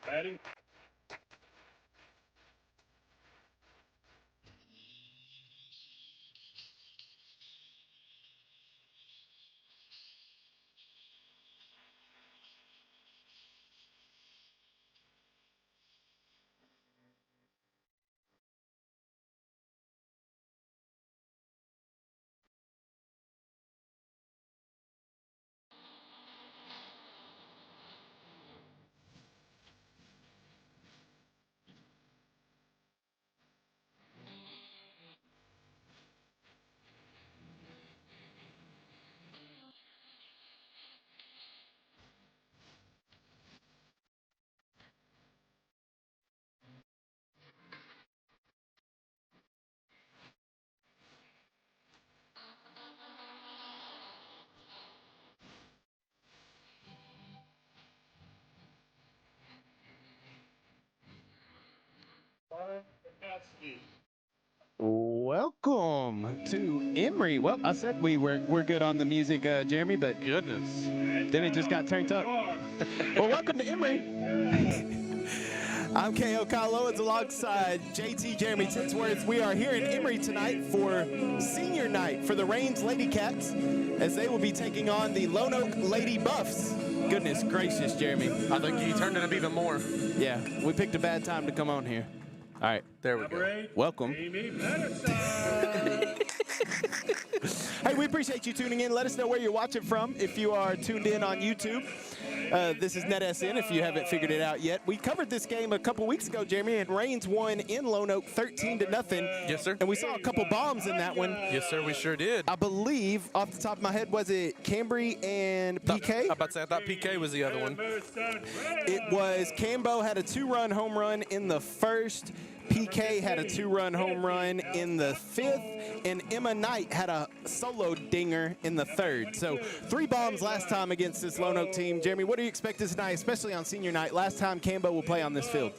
Batting. Welcome to Emory. Well, I said we're good on the music, Jeremy, but Goodness. then it just got turned up. Well, welcome to Emory. I'm K.O. Kyle Owens alongside JT Jeremy Tinsworth. We are here in Emory tonight for senior night for the Rains Lady Cats as they will be taking on the Lone Oak Lady Buffs. Goodness gracious, Jeremy. I think you turned it up even more. Yeah, we picked a bad time to come on here. All right, there we go. Welcome. Hey, we appreciate you tuning in. Let us know where you're watching from. If you are tuned in on YouTube, this is NetSN if you haven't figured it out yet. We covered this game a couple weeks ago, Jeremy, and Rains won in Lone Oak 13-0. Yes, sir. And we saw a couple bombs in that one. Yes, sir, we sure did. I believe, off the top of my head, was it Cambry and PK? I thought PK was the other one. It was Cambo had a 2-run home run in the first. PK had a 2-run home run in the fifth, and Emma Knight had a solo dinger in the third. So 3 bombs last time against this Lone Oak team. Jeremy, what do you expect this night, especially on senior night? Last time Cambo will play on this field.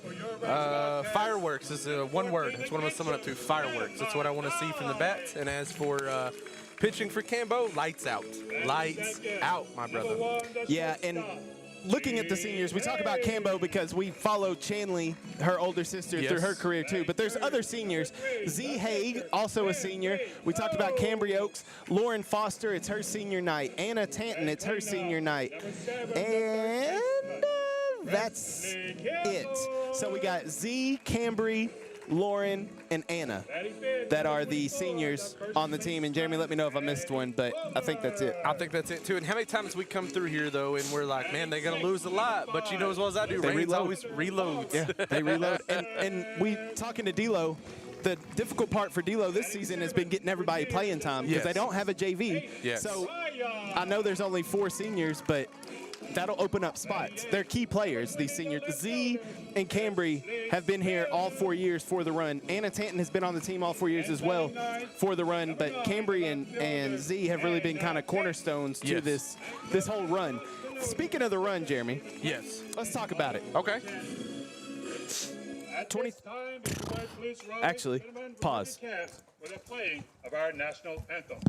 Fireworks is one word. That's what I'm going to sum it up to, fireworks. That's what I want to see from the bats. And as for pitching for Cambo, lights out. Lights out, my brother. Yeah, and looking at the seniors, we talk about Cambo because we follow Chanley, her older sister, through her career too. But there's other seniors. Z Haig, also a senior. We talked about Cambry Oaks. Lauren Foster, it's her senior night. Anna Tanton, it's her senior night. And that's it. So we got Z, Cambry, Lauren, and Anna that are the seniors on the team. And Jeremy, let me know if I missed one, but I think that's it. I think that's it, too. And how many times we come through here, though, and we're like, man, they're going to lose a lot. But you know as well as I do, Rains always reloads. Yeah, they reload. And we, talking to D'Lo, the difficult part for D'Lo this season has been getting everybody playing time because they don't have a JV. Yes. So I know there's only 4 seniors, but that'll open up spots. They're key players, these seniors. Z and Cambry have been here all 4 years for the run. Anna Tanton has been on the team all 4 years as well for the run, but Cambry and Z have really been kind of cornerstones to this whole run. Speaking of the run, Jeremy. Yes. Let's talk about it. Okay. 20. Actually, pause. With the playing of our national anthem.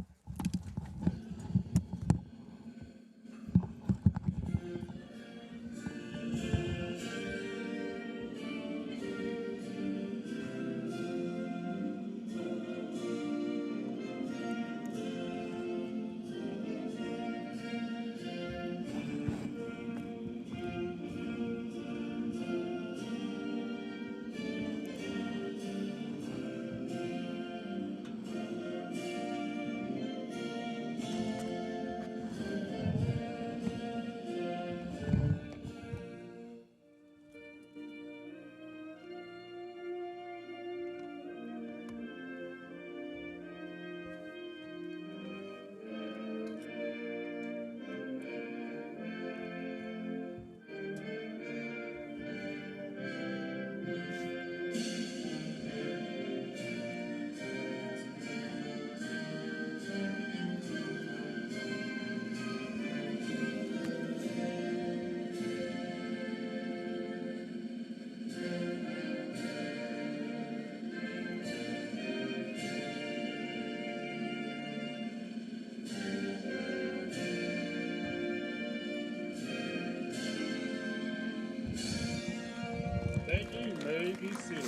seated.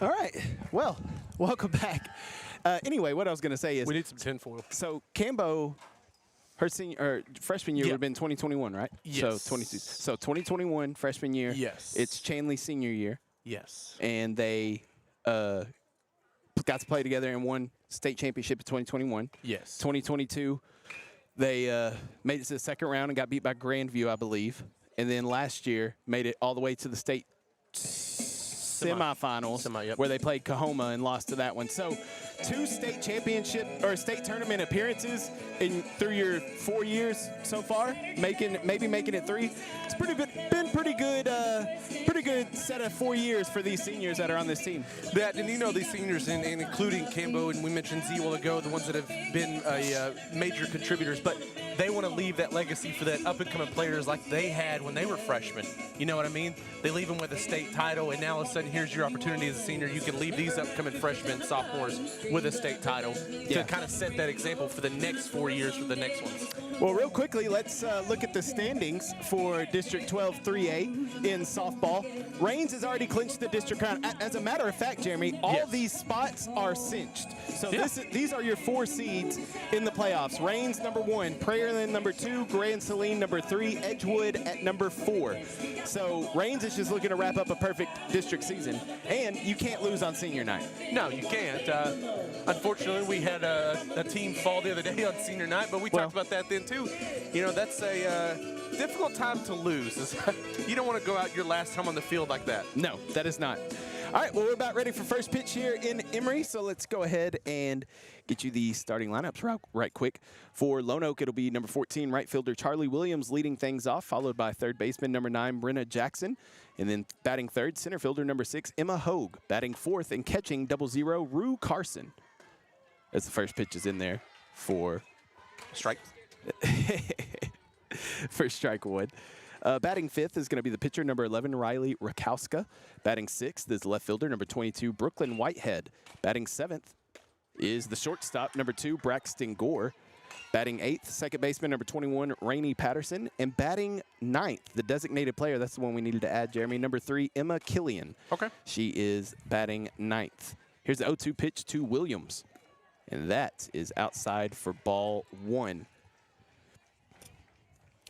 All right. Well, welcome back. Anyway, what I was going to say is, We need some tinfoil. so Cambo, her senior or freshman year Yeah. would have been 2021, right? Yes. So 22. So 2021 freshman year. Yes. It's Chanley's senior year, Yes. and they got to play together and won state championship in 2021. Yes. 2022, they made it to the second round and got beat by Grandview, I believe. And then last year made it all the way to the state semifinals, Yep. where they played Kahoma and lost to that one. So 2 state championship or state tournament appearances through your 4 years so far, maybe making it 3. It's been pretty good set of 4 years for these seniors that are on this team. That, and you know, these seniors, and including Cambo, and we mentioned Z a while ago, the ones that have been major contributors, but they want to leave that legacy for that up-and-coming players like they had when they were freshmen. You know what I mean? They leave them with a state title, and now all of a sudden, here's your opportunity as a senior. You can leave these upcoming freshmen, sophomores, with a state title to kind of set that example for the next 4 years for the next ones. Well, real quickly, let's look at the standings for District 12 3A in softball. Raines has already clinched the district crown. As a matter of fact, Jeremy, all these spots are cinched. So these are your 4 seeds in the playoffs. Raines #1, Prairieland #2, Grand Saline #3, Edgewood at #4. So Raines is just looking to wrap up a perfect district season, and you can't lose on senior night. No, you can't. Unfortunately, we had a team fall the other day on senior night, but we talked about that then too. You know, that's a difficult time to lose. You don't want to go out your last time on the field like that. No, that is not. All right, well, we're about ready for first pitch here in Emory, so let's go ahead and get you the starting lineups right quick. For Lone Oak, it'll be number 14, right fielder Charlie Williams leading things off, followed by third baseman number 9, Brenna Jackson. And then batting third, center fielder number 6, Emma Hogue. Batting fourth and catching 00, Rue Carson. As the first pitch is in there for Strike. for strike one. Batting fifth is going to be the pitcher, number 11, Riley Rakowska. Batting sixth is left fielder, number 22, Brooklyn Whitehead. Batting seventh is the shortstop, number 2, Braxton Gore. Batting eighth, second baseman, number 21, Rainey Patterson. And batting ninth, the designated player, that's the one we needed to add, Jeremy, number 3, Emma Killian. Okay. She is batting ninth. Here's the 0-2 pitch to Williams. And that is outside for ball 1.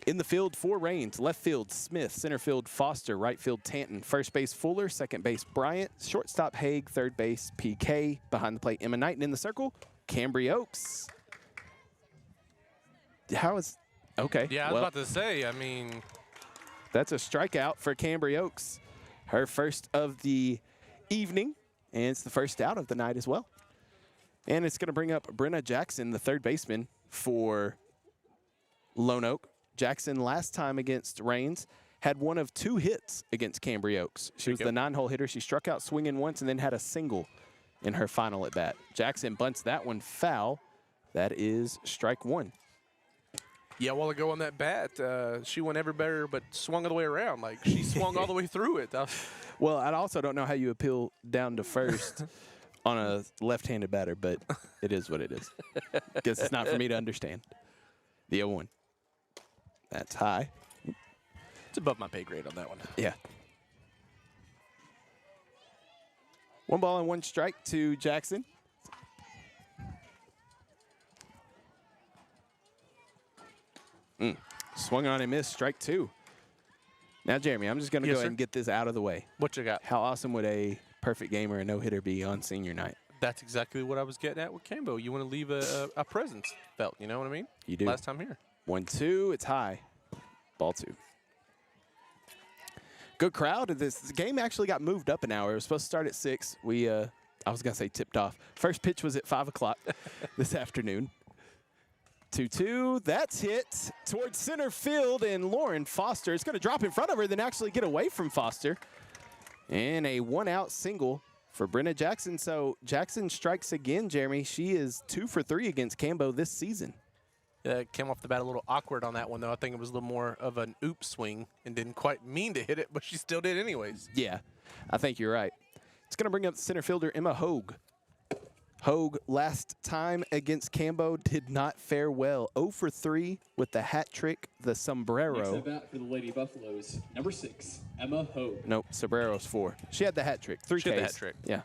In the field for Raines, left field Smith, center field Foster, right field Tanton, first base Fuller, second base Bryant, shortstop Haig, third base PK, behind the plate Emma Knighton in the circle, Cambry Oaks. How is, okay. Yeah, I was about to say, I mean. That's a strikeout for Cambry Oaks. Her first of the evening, and it's the first out of the night as well. And it's going to bring up Brenna Jackson, the third baseman for Lone Oak. Jackson, last time against Raines, had one of 2 hits against Cambry Oaks. She was the 9-hole hitter. She struck out swinging once and then had a single in her final at bat. Jackson bunts that one foul. That is strike 1. Yeah, a while ago on that bat, she went every better but swung all the way around. Like, she swung all the way through it. Well, I also don't know how you appeal down to first on a left-handed batter, but it is what it is. Guess it's not for me to understand. The 0-1. That's high. It's above my pay grade on that one. Yeah. 1 ball and 1 strike to Jackson. Swung on and missed, strike 2. Now, Jeremy, I'm just going to go ahead and get this out of the way. What you got? How awesome would a perfect game or a no-hitter be on senior night? That's exactly what I was getting at with Cambo. You want to leave a presence felt, you know what I mean? You do. Last time here. 1-2, it's high. Ball 2. Good crowd. This game actually got moved up an hour. It was supposed to start at 6. We, I was going to say tipped off. First pitch was at 5 o'clock this afternoon. 2-2, that's hit towards center field, and Lauren Foster is going to drop in front of her, then actually get away from Foster. And a 1-out single for Brenna Jackson. So Jackson strikes again, Jeremy. She is 2 for 3 against Cambo this season. Came off the bat a little awkward on that one, though. I think it was a little more of an oop swing and didn't quite mean to hit it, but she still did anyways. Yeah, I think you're right. It's going to bring up center fielder Emma Hogue. Hogue last time against Cambo did not fare well. 0 for 3 with the hat trick, the Next sombrero. at bat for the Lady Buffaloes, number 6, Emma Hogue. Nope, sombrero's 4. She had the hat trick. 3 Ks. She had the hat trick. Yeah.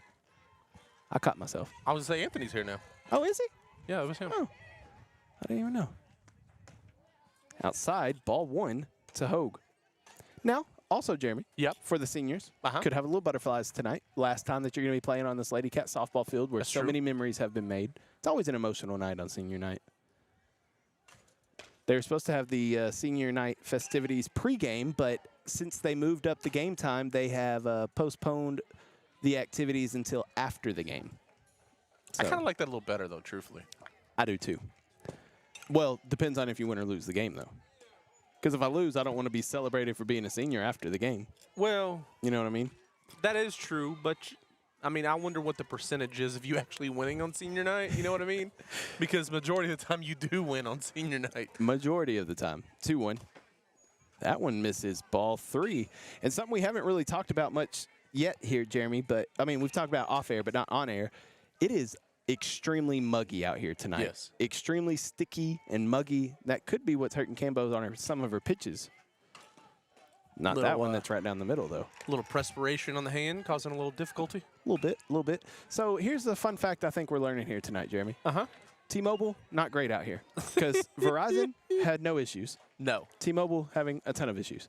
I caught myself. I was gonna say Anthony's here now. Oh, is he? Yeah, it was him. Oh, I didn't even know. Outside, ball 1 to Hogue. Now, also, Jeremy. Yep. For the seniors, Uh-huh. could have a little butterflies tonight. Last time that you're going to be playing on this Lady Cat softball field where That's so true. many memories have been made. It's always an emotional night on senior night. They were supposed to have the senior night festivities pregame, but since they moved up the game time, they have postponed the activities until after the game. I So, kind of like that a little better, though, truthfully. I do too. Well, depends on if you win or lose the game, though. Because if I lose, I don't want to be celebrated for being a senior after the game. Well, You know what I mean? that is true, but I mean, I wonder what the percentage is of you actually winning on senior night. You know what I mean? Because majority of the time you do win on senior night. Majority of the time. 2-1. That one misses ball 3. And something we haven't really talked about much yet here, Jeremy, but I mean, we've talked about off air, but not on air. It is extremely muggy out here tonight. Yes. Extremely sticky and muggy. That could be what's hurting Cambo's on some of her pitches. Not that Little, one that's right down the middle, though. A little perspiration on the hand, causing a little difficulty. A little bit, a little bit. So here's the fun fact I think we're learning here tonight, Jeremy. Uh-huh. T-Mobile, not great out here because Verizon had no issues. No. T-Mobile having a ton of issues.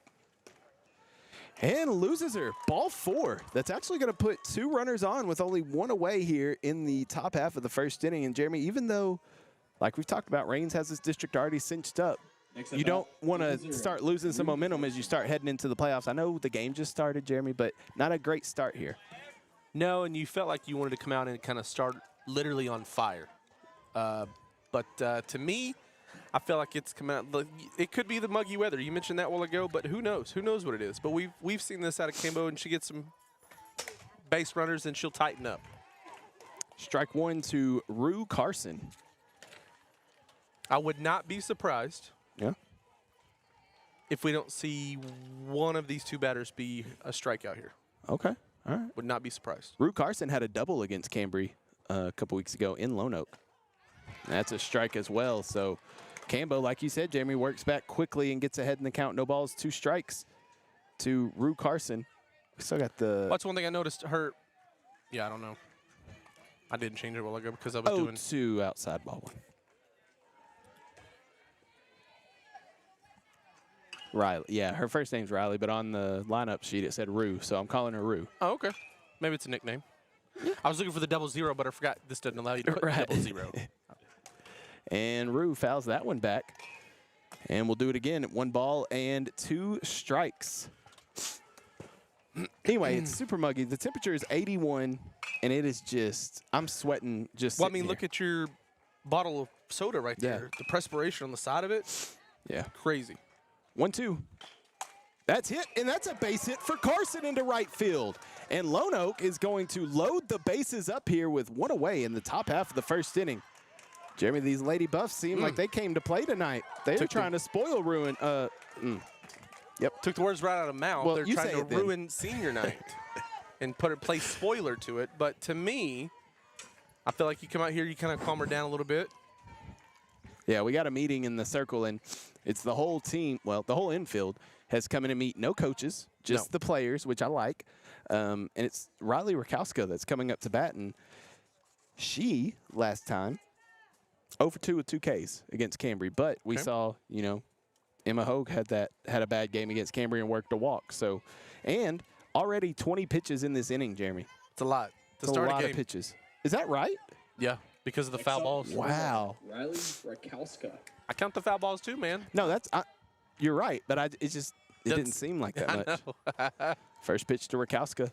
And loses her. Ball 4. That's actually going to put 2 runners on with only 1 away here in the top half of the first inning. And Jeremy, even though, like we've talked about, Reigns has his district already cinched up, Next at you bat, don't want to 0. start losing some momentum as you start heading into the playoffs. I know the game just started, Jeremy, but not a great start here. No, and you felt like you wanted to come out and kind of start literally on fire. But to me, I feel like it's come out. It could be the muggy weather. You mentioned that a while ago, but who knows? Who knows what it is? But we've seen this out of Cambo, and she gets some base runners, and she'll tighten up. Strike 1 to Rue Carson. I would not be surprised Yeah. if we don't see one of these 2 batters be a strikeout here. Okay. All right. Would not be surprised. Rue Carson had a double against Cambry a couple weeks ago in Lone Oak. That's a strike as well. So Cambo, like you said, Jeremy, works back quickly and gets ahead in the count. No balls, 2 strikes to Rue Carson. We still got the That's one thing I noticed. Her, yeah, I don't know. I didn't change it a while ago because I was doing. 0-2 outside ball 1. Riley. Yeah, her first name's Riley, but on the lineup sheet it said Rue, so I'm calling her Rue. Oh, okay. Maybe it's a nickname. I was looking for the 00, but I forgot this doesn't allow you to put Right. 00. And Rue fouls that one back. And we'll do it again at 1 ball and 2 strikes. Anyway, it's super muggy. The temperature is 81, and it is just, I'm sweating just Well, I sitting mean, look here. at your bottle of soda right Yeah. there. The perspiration on the side of it, Yeah. crazy. 1-2. That's hit, and that's a base hit for Carson into right field. And Lone Oak is going to load the bases up here with 1 away in the top half of the first inning. Jeremy, these Lady Buffs seem like they came to play tonight. They're Took trying to spoil ruin. Took the words right out of mouth. Well, They're you trying say to it then. ruin senior night and play spoiler to it. But to me, I feel like you come out here, you kind of calm her down a little bit. Yeah, we got a meeting in the circle, and it's the whole team. Well, the whole infield has come in to meet. No coaches, just the players, which I like. And it's Riley Rakowska that's coming up to bat, and she last time 0 for 2 with 2 Ks against Cambry. But we saw, you know, Emma Hogue had a bad game against Cambry and worked a walk. So, and already 20 pitches in this inning, Jeremy. It's a lot. To It's a start lot a game. of pitches. Is that right? Yeah, because of the foul balls. Wow. Riley Rakowska. I count the foul balls too, man. No, you're right, but it That's- didn't seem like that much. I know. First pitch to Rakowska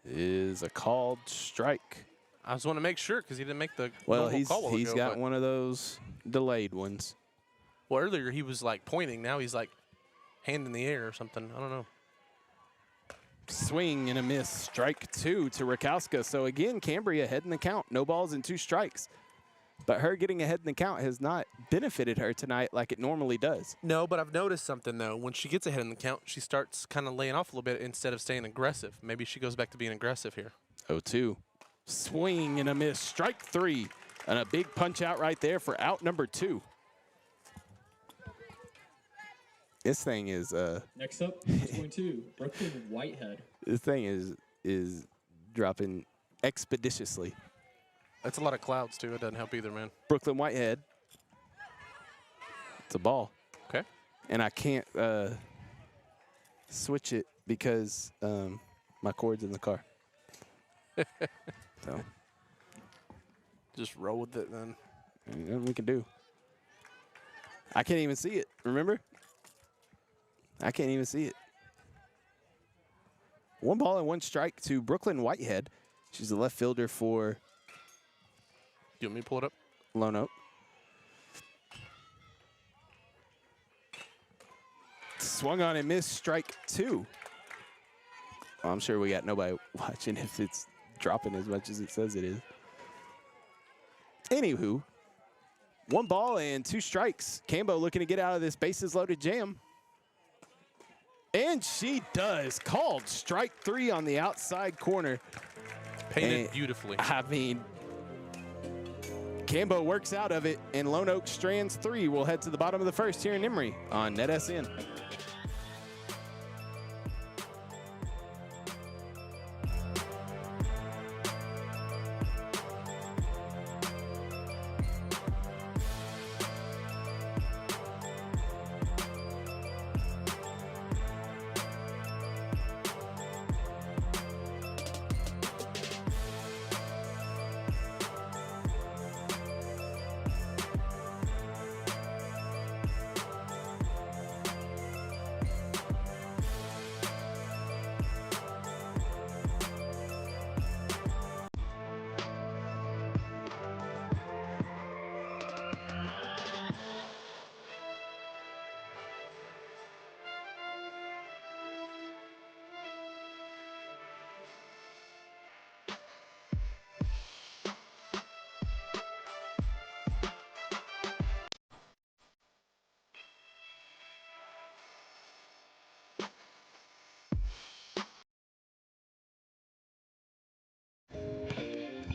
is a called strike. I just want to make sure because he didn't make the Well, normal call a while he's ago, got but- one of those delayed ones. Well, earlier he was like pointing. Now he's like hand in the air or something. I don't know. Swing and a miss. Strike 2 to Rakowska. So again, Cambria ahead in the count. No balls and 2 strikes. But her getting ahead in the count has not benefited her tonight like it normally does. No, but I've noticed something though. When she gets ahead in the count, she starts kind of laying off a little bit instead of staying aggressive. Maybe she goes back to being aggressive here. 0-2. Swing and a miss. Strike 3. And a big punch out right there for out number 2. This thing is Next up, 22, Brooklyn Whitehead. this thing is dropping expeditiously. That's a lot of clouds, too. It doesn't help either, man. Brooklyn Whitehead. It's a ball. Okay. And I can't switch it because my cord's in the car. So Just roll with it, then. nothing we can do. I can't even see it, remember? I can't even see it. 1 ball and 1 strike to Brooklyn Whitehead. She's the left fielder for You want me to pull it up? Lone Oak. Swung on and missed, strike 2. Well, I'm sure we got nobody watching if it's dropping as much as it says it is. Anywho, 1 ball and 2 strikes. Cambo looking to get out of this bases loaded jam. And she does. Called strike 3 on the outside corner. Painted And, beautifully. I mean, Cambo works out of it, and Lone Oak strands 3. We'll head to the bottom of the first here in Emory on NetSN.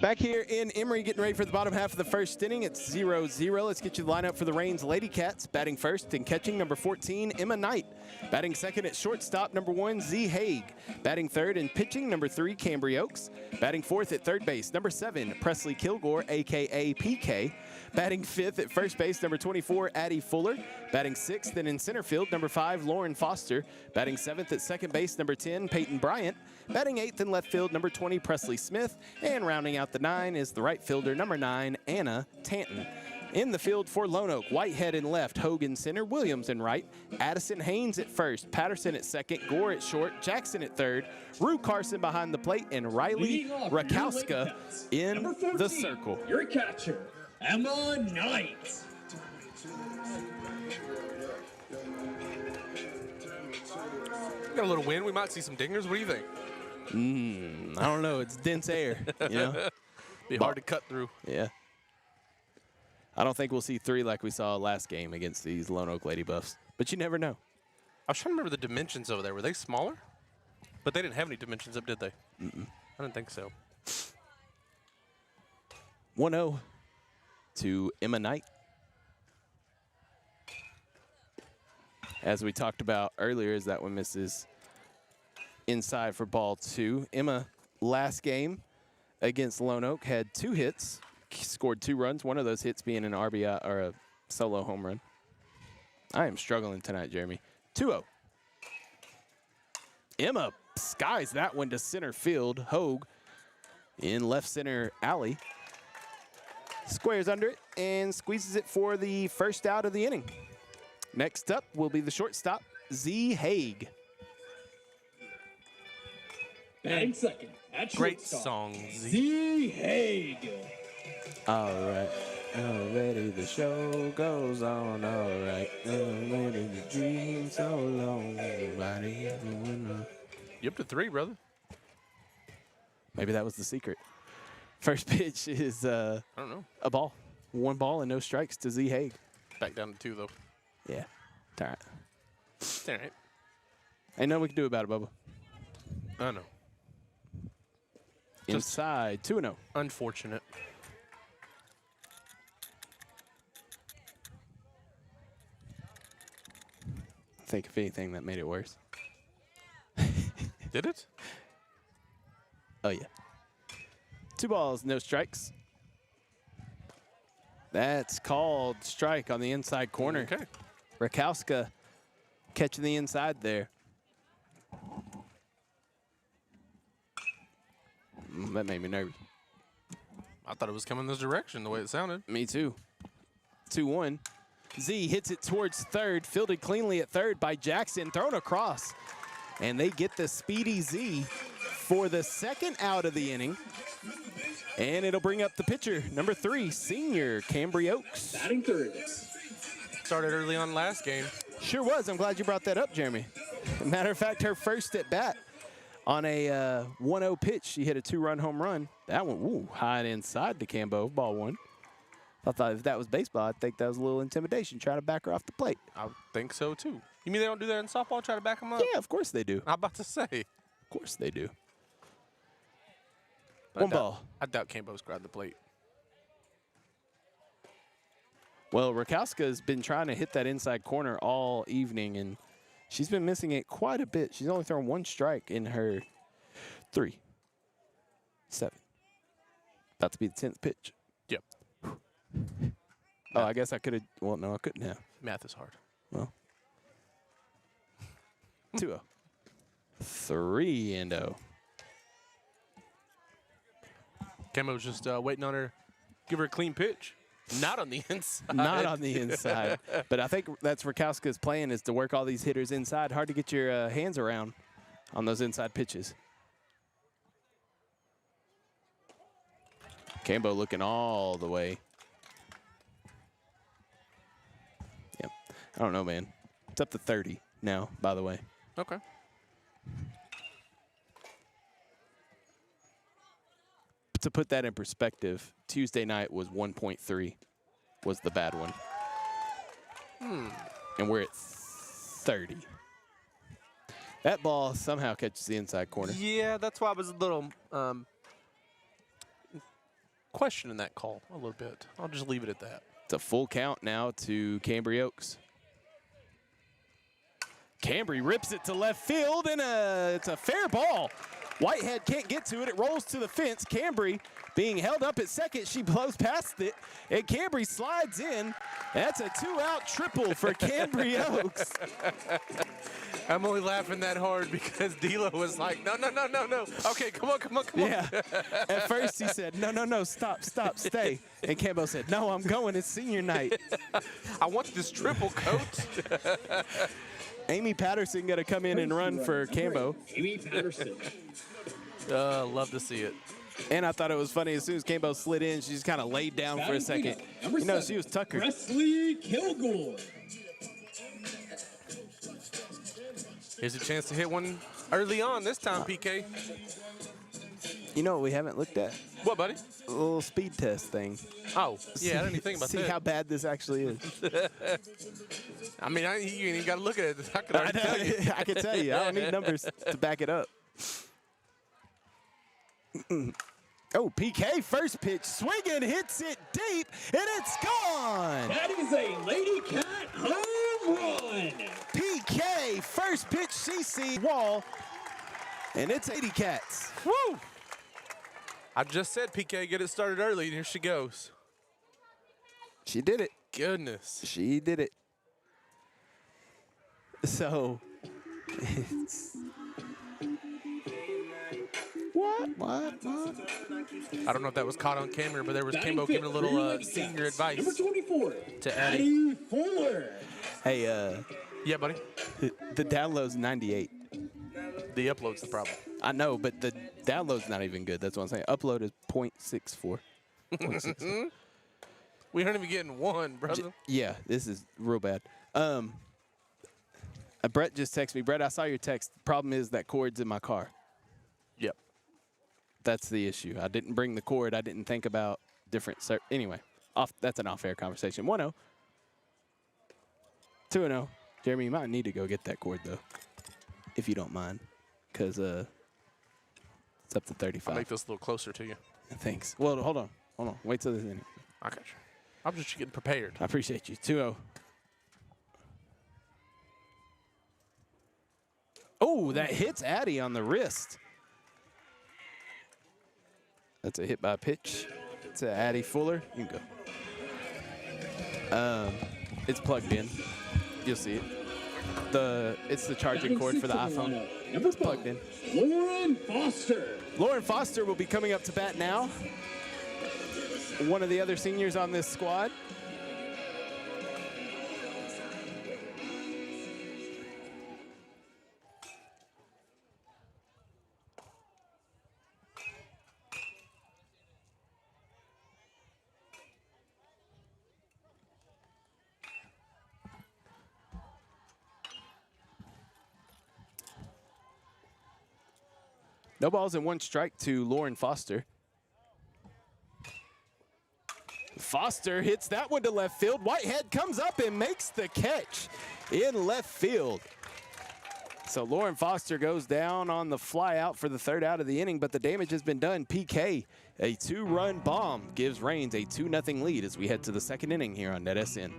Back here in Emory, getting ready for the bottom half of the first inning. It's 0-0. Let's get you the lineup for the Reigns Lady Cats. Batting first and catching, number 14, Emma Knight. Batting second at shortstop, number 1, Z Haig. Batting third and pitching, number 3, Cambry Oaks. Batting fourth at third base, number 7, Presley Kilgore, a.k.a. PK. Batting fifth at first base, number 24, Addie Fuller. Batting sixth and in center field, number 5, Lauren Foster. Batting seventh at second base, number 10, Peyton Bryant. Batting eighth in left field, number 20, Presley Smith. And rounding out the 9 is the right fielder, number 9, Anna Tanton. In the field for Lone Oak, Whitehead in left, Hogan center, Williams in right, Addison Haynes at first, Patterson at second, Gore at short, Jackson at third, Rue Carson behind the plate, and Riley Leading off your Rakowska Lady Cats, in number 14, the circle. Your catcher, Emma Knight. Got a little wind. We might see some dingers. What do you think? I don't know. It's dense air, you know? Be hard to cut through. Yeah. I don't think we'll see 3 like we saw last game against these Lone Oak Lady Buffs, but you never know. I was trying to remember the dimensions over there. Were they smaller? But they didn't have any dimensions up, did they? I didn't think so. 1-0 to Emma Knight. As we talked about earlier, as that one misses inside for ball 2. Emma, last game against Lone Oak, had 2 hits, scored 2 runs, one of those hits being an RBI or a solo home run. I am struggling tonight, Jeremy. 2-0. Emma skies that one to center field. Hogue in left center alley. Squares under it and squeezes it for the first out of the inning. Next up will be the shortstop, Z Haig. Batting second at Great shortstop, song, Z. Z Haig. All right, already the show goes on. All right, already the dream so long. Nobody ever went up. You up to 3, brother? Maybe that was the secret. First pitch is I don't know. a ball. 1 ball and no strikes to Z Haig. Back down to 2, though. Yeah, it's all right. It's all right. Ain't nothing we can do about it, Bubba. I know. Inside, 2-0. Unfortunate. I think if anything, that made it worse. Did it? Oh, yeah. 2 balls, no strikes. That's called strike on the inside corner. Okay. Rakowska catching the inside there. That made me nervous. I thought it was coming this direction, the way it sounded. Me too. 2-1. Z hits it towards third, fielded cleanly at third by Jackson, thrown across. And they get the speedy Z for the second out of the inning. And it'll bring up the pitcher, number 3, senior Cambry Oaks. Batting third. Started early on last game. Sure was. I'm glad you brought that up, Jeremy. Matter of fact, her first at bat on a 1-0 pitch, she hit a 2-run home run. That one, ooh, high and inside to Cambo, ball 1. I thought if that was baseball, I'd think that was a little intimidation, trying to back her off the plate. I think so, too. You mean they don't do that in softball, try to back them up? Yeah, of course they do. I'm about to say. Of course they do. I One doubt- ball. I doubt Cambo's grabbed the plate. Well, Rakowska's been trying to hit that inside corner all evening, and she's been missing it quite a bit. She's only thrown 1 strike in her 3, 7. About to be the 10th pitch. Yep. Oh, I guess I could have. Well, no, I couldn't have. Math is hard. Well, 2-0. 3-0. Cambo's just waiting on her, give her a clean pitch. Not on the inside. Not on the inside. But I think that's Rakowska's plan, is to work all these hitters inside. Hard to get your hands around on those inside pitches. Cambo looking all the way. Yep. I don't know, man. It's up to 30 now, by the way. Okay. To put that in perspective, Tuesday night was 1.3, was the bad one. And we're at 30. That ball somehow catches the inside corner. Yeah, that's why I was a little questioning that call a little bit. I'll just leave it at that. It's a full count now to Cambry Oaks. Cambry rips it to left field, and it's a fair ball. Whitehead can't get to it. It rolls to the fence. Cambry being held up at second. She blows past it, and Cambry slides in. That's a 2-out triple for Cambry Oaks. I'm only laughing that hard because D'Lo was like, no. Okay, come on. Yeah. At first he said, no, stop, stay. And Cambo said, no, I'm going. It's senior night. I want this triple, coach. Amy Patterson going to come in and run for Cambo. Amy Patterson. Love to see it. And I thought it was funny, as soon as Cambo slid in, she just kind of laid down for a second. Number You know, 7, she was tuckered. Presley Kilgore. Here's a chance to hit one early on this time, PK. You know what we haven't looked at? What, buddy? A little speed test thing. Oh, yeah, I didn't even think about See that. how bad this actually is. I mean, you ain't even got to look at it. I can already tell you. I can tell you. I don't need numbers to back it up. Oh, PK, first pitch, swinging, hits it deep, and it's gone. That is a Lady Cat home run. PK, first pitch, CC wall, and it's 80 Cats. Woo! I just said, PK, get it started early, and here she goes. She did it. Goodness. She did it. So, it's... What? I don't know if that was caught on camera, but there was Batting Cambo fifth giving a for little Lady senior Cats. advice Number 24. to Addie. Addie Fuller. Hey, Yeah, buddy. the download's 98. The upload's the problem. I know, but the download's not even good. That's what I'm saying. Upload is 0.64. 0.64. We aren't even getting one, brother. Yeah, this is real bad. Brett just texted me. Brett, I saw your text. The problem is that cord's in my car. Yep. That's the issue. I didn't bring the cord. I didn't think about different. Anyway, that's an off-air conversation. 1-0. 2-0. Jeremy, you might need to go get that cord, though, if you don't mind, because It's up to I'll 35. make this a little closer to you. Thanks. Well, hold on. Wait till this inning. I got you. I'm just getting prepared. I appreciate you. 2-0. Oh, that hits Addy on the wrist. That's a hit by pitch to Addy Fuller. You can go. It's plugged in. You'll see it. It's the charging cord for the iPhone. It's plugged in. Lauren Foster. Lauren Foster will be coming up to bat now. One of the other seniors on this squad. No balls and 1 strike to Lauren Foster. Foster hits that one to left field. Whitehead comes up and makes the catch in left field. So Lauren Foster goes down on the fly out for the 3rd out of the inning, but the damage has been done. PK, a 2-run bomb, gives Raines a 2-0 lead as we head to the 2nd inning here on NetSN.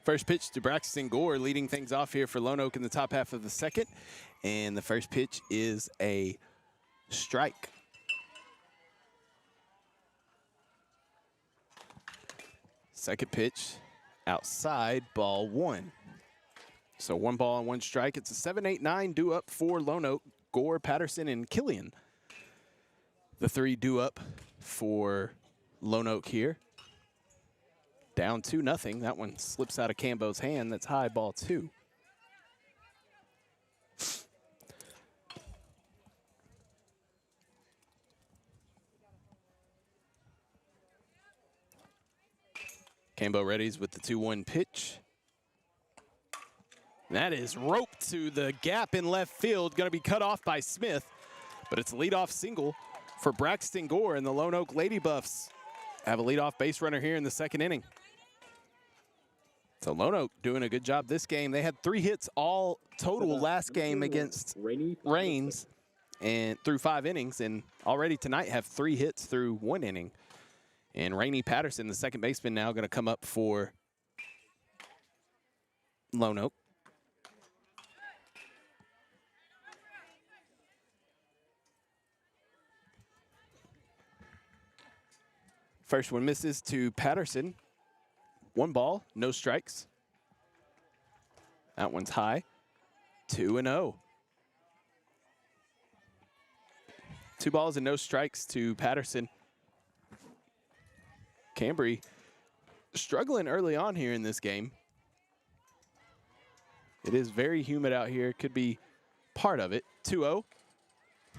First pitch to Braxton Gore, leading things off here for Lone Oak in the top half of the 2nd. And the first pitch is a strike. Second pitch, outside, ball 1. So 1 ball and 1 strike. It's a 7-8-9 due up for Lone Oak, Gore, Patterson, and Killian. The 3 due up for Lone Oak here. Down 2-0. That one slips out of Cambo's hand. That's high, ball 2. Cambo readies with the 2-1 pitch. That is roped to the gap in left field. Going to be cut off by Smith. But it's a leadoff single for Braxton Gore, and the Lone Oak Lady Buffs have a leadoff base runner here in the 2nd inning. So Lone Oak doing a good job this game. They had 3 hits all total last game against Raines and through 5 innings, and already tonight have 3 hits through 1 inning. And Rainey Patterson, the second baseman, now going to come up for Lone Oak. First one misses to Patterson. 1 ball, no strikes. That one's high. 2-0. 2 balls and no strikes to Patterson. Cambry struggling early on here in this game. It is very humid out here. Could be part of it. 2-0.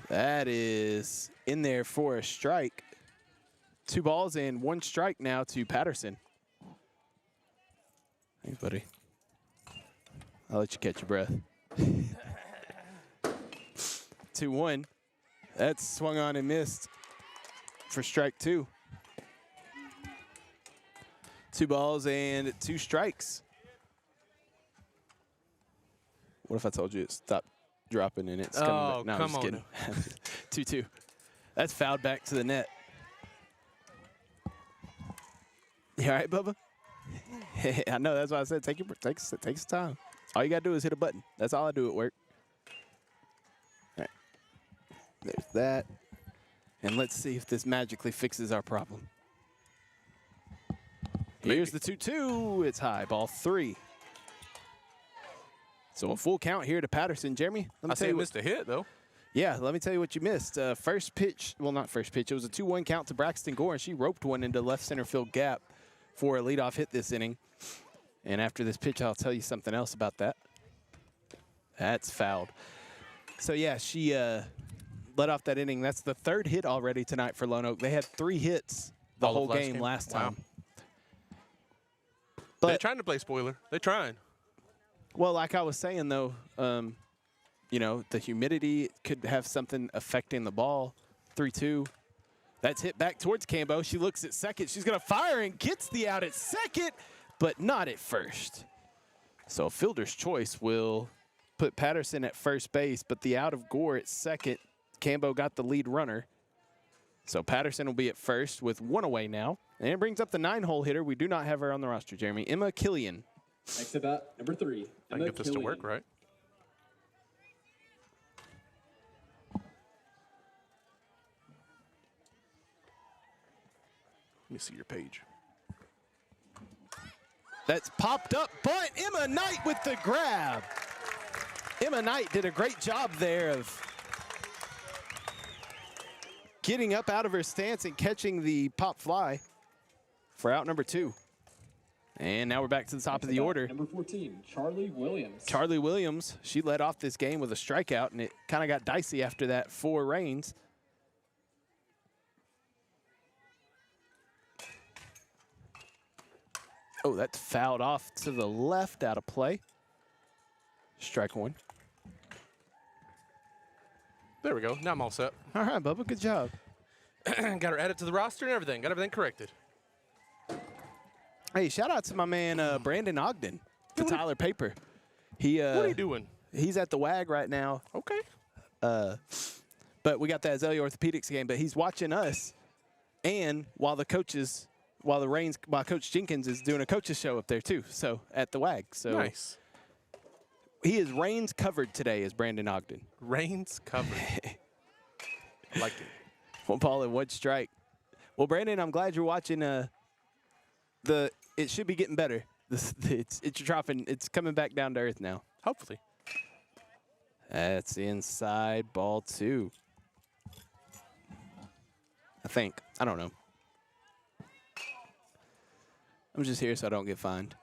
That is in there for a strike. 2 balls and 1 strike now to Patterson. Thanks, buddy. I'll let you catch your breath. 2-1. That's swung on and missed for strike 2. 2 balls and 2 strikes. What if I told you it stopped dropping and it's coming back? No, come I'm on. just kidding. 2-2. That's fouled back to the net. You all right, Bubba? I know, that's why I said take some time. All you got to do is hit a button. That's all I do at work. All right. There's that. And let's see if this magically fixes our problem. Here's the 2-2. It's high, ball 3. So a full count here to Patterson. Jeremy, let me I tell say you. missed a hit, though. Yeah, let me tell you what you missed. First pitch, well, not first pitch. It was a 2-1 count to Braxton Gore, and she roped one into left center field gap for a leadoff hit this inning. And after this pitch, I'll tell you something else about that. That's fouled. So, yeah, she let off that inning. That's the 3rd hit already tonight for Lone Oak. They had 3 hits the All of whole game last time. They're But, trying to play spoiler. They're trying. well, like I was saying, though, you know, the humidity could have something affecting the ball. 3-2. That's hit back towards Cambo. She looks at second. She's going to fire and gets the out at second, but not at first. So fielder's choice will put Patterson at first base, but the out of Gore at second. Cambo got the lead runner. So Patterson will be at first with 1 away now. And it brings up the 9-hole hitter. We do not have her on the roster, Jeremy. Emma Killian. Next at bat, number 3. I can get this to work, right? Let me see your page. That's popped up, but Emma Knight with the grab. Emma Knight did a great job there of getting up out of her stance and catching the pop fly for out number 2. And now we're back to the top of the order. Number 14, Charlie Williams. Charlie Williams, she led off this game with a strikeout, and it kind of got dicey after that for Rains. Oh, that's fouled off to the left, out of play. Strike 1. There we go. Now I'm all set. All right, Bubba, good job. Got her added to the roster and everything. Got everything corrected. Hey, shout out to my man Brandon Ogden, to Tyler Paper. He What are you doing? He's at the WAG right now. Okay. But we got that Azalea Orthopedics game, but he's watching us. And while Coach Jenkins is doing a coach's show up there too, so at the WAG. So Nice. he is Reigns covered today as Brandon Ogden. Reigns covered. I like it. 1 ball and 1 strike. Well, Brandon, I'm glad you're watching it should be getting better. It's dropping. It's coming back down to earth now. Hopefully. That's inside, ball 2. I think. I don't know. I'm just here so I don't get fined.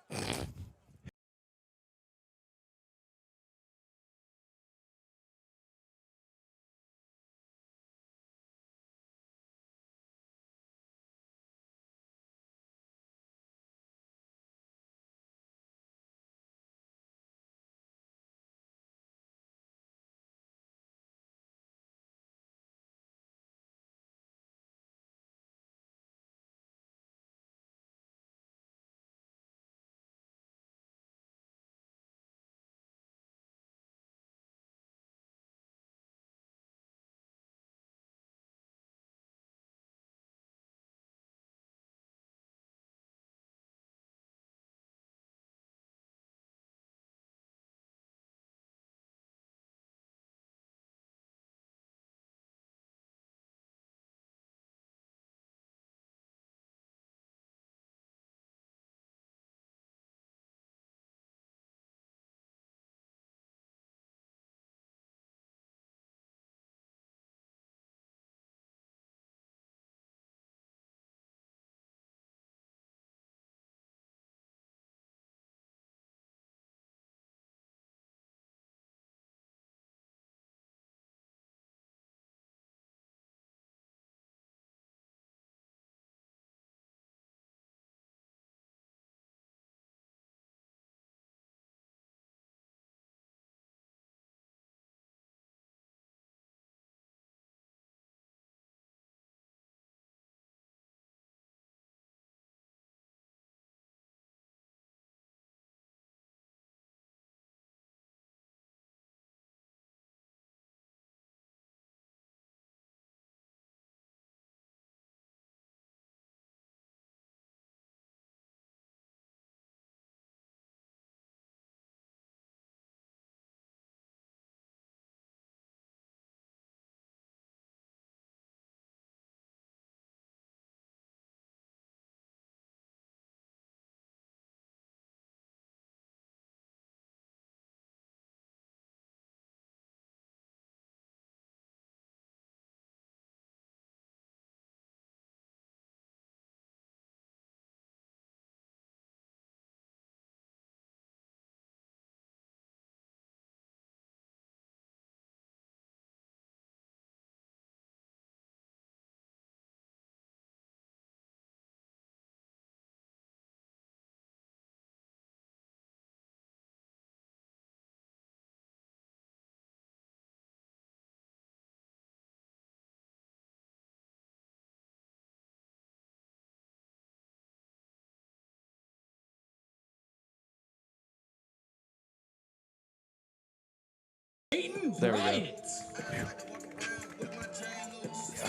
There we go. Bryant.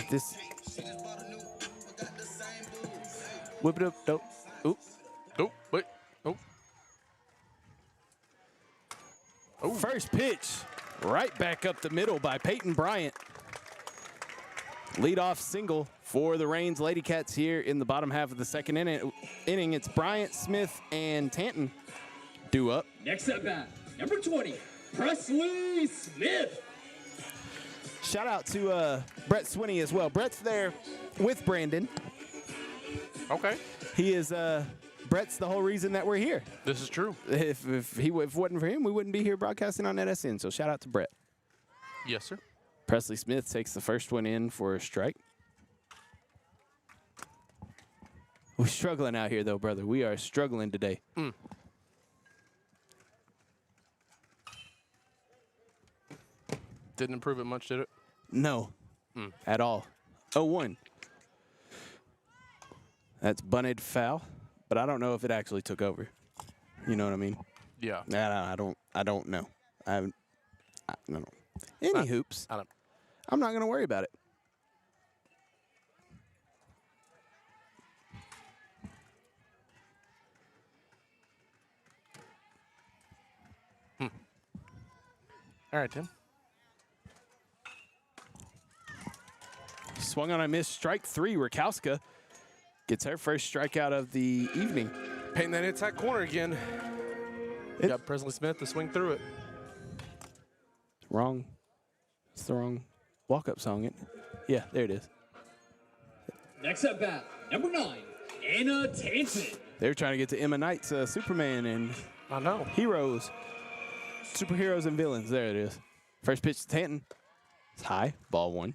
This. Whip it up. Nope. Oop. Oh, wait. Oh. Oh. First pitch. Right back up the middle by Peyton Bryant. Leadoff single for the Reigns Lady Cats here in the bottom half of the second inning. It's Bryant, Smith, and Tanton due up. Next at bat, number 20, Presley Smith. Shout out to Brett Swinney as well. Brett's there with Brandon. Okay. He is Brett's the whole reason that we're here. This is true. If it wasn't for him, we wouldn't be here broadcasting on NetSN. So shout out to Brett. Yes, sir. Presley Smith takes the first one in for a strike. We're struggling out here, though, brother. We are struggling today. Didn't improve it much, did it? No, at all. 0-1. That's bunted foul, but I don't know if it actually took over. You know what I mean? Yeah. I don't know. I don't know. Any hoops. I don't. I'm not going to worry about it. All right, Tim. Swung on a miss. Strike three. Rakowska gets her first strikeout of the evening. Painting that inside corner again. Got Presley Smith to swing through it. Wrong. It's the wrong walk-up song. Yeah, there it is. Next at bat, number 9, Anna Tanton. They were trying to get to Emma Knight's Superman and I know. Heroes. Superheroes and villains. There it is. First pitch to Tanton. It's high. Ball one.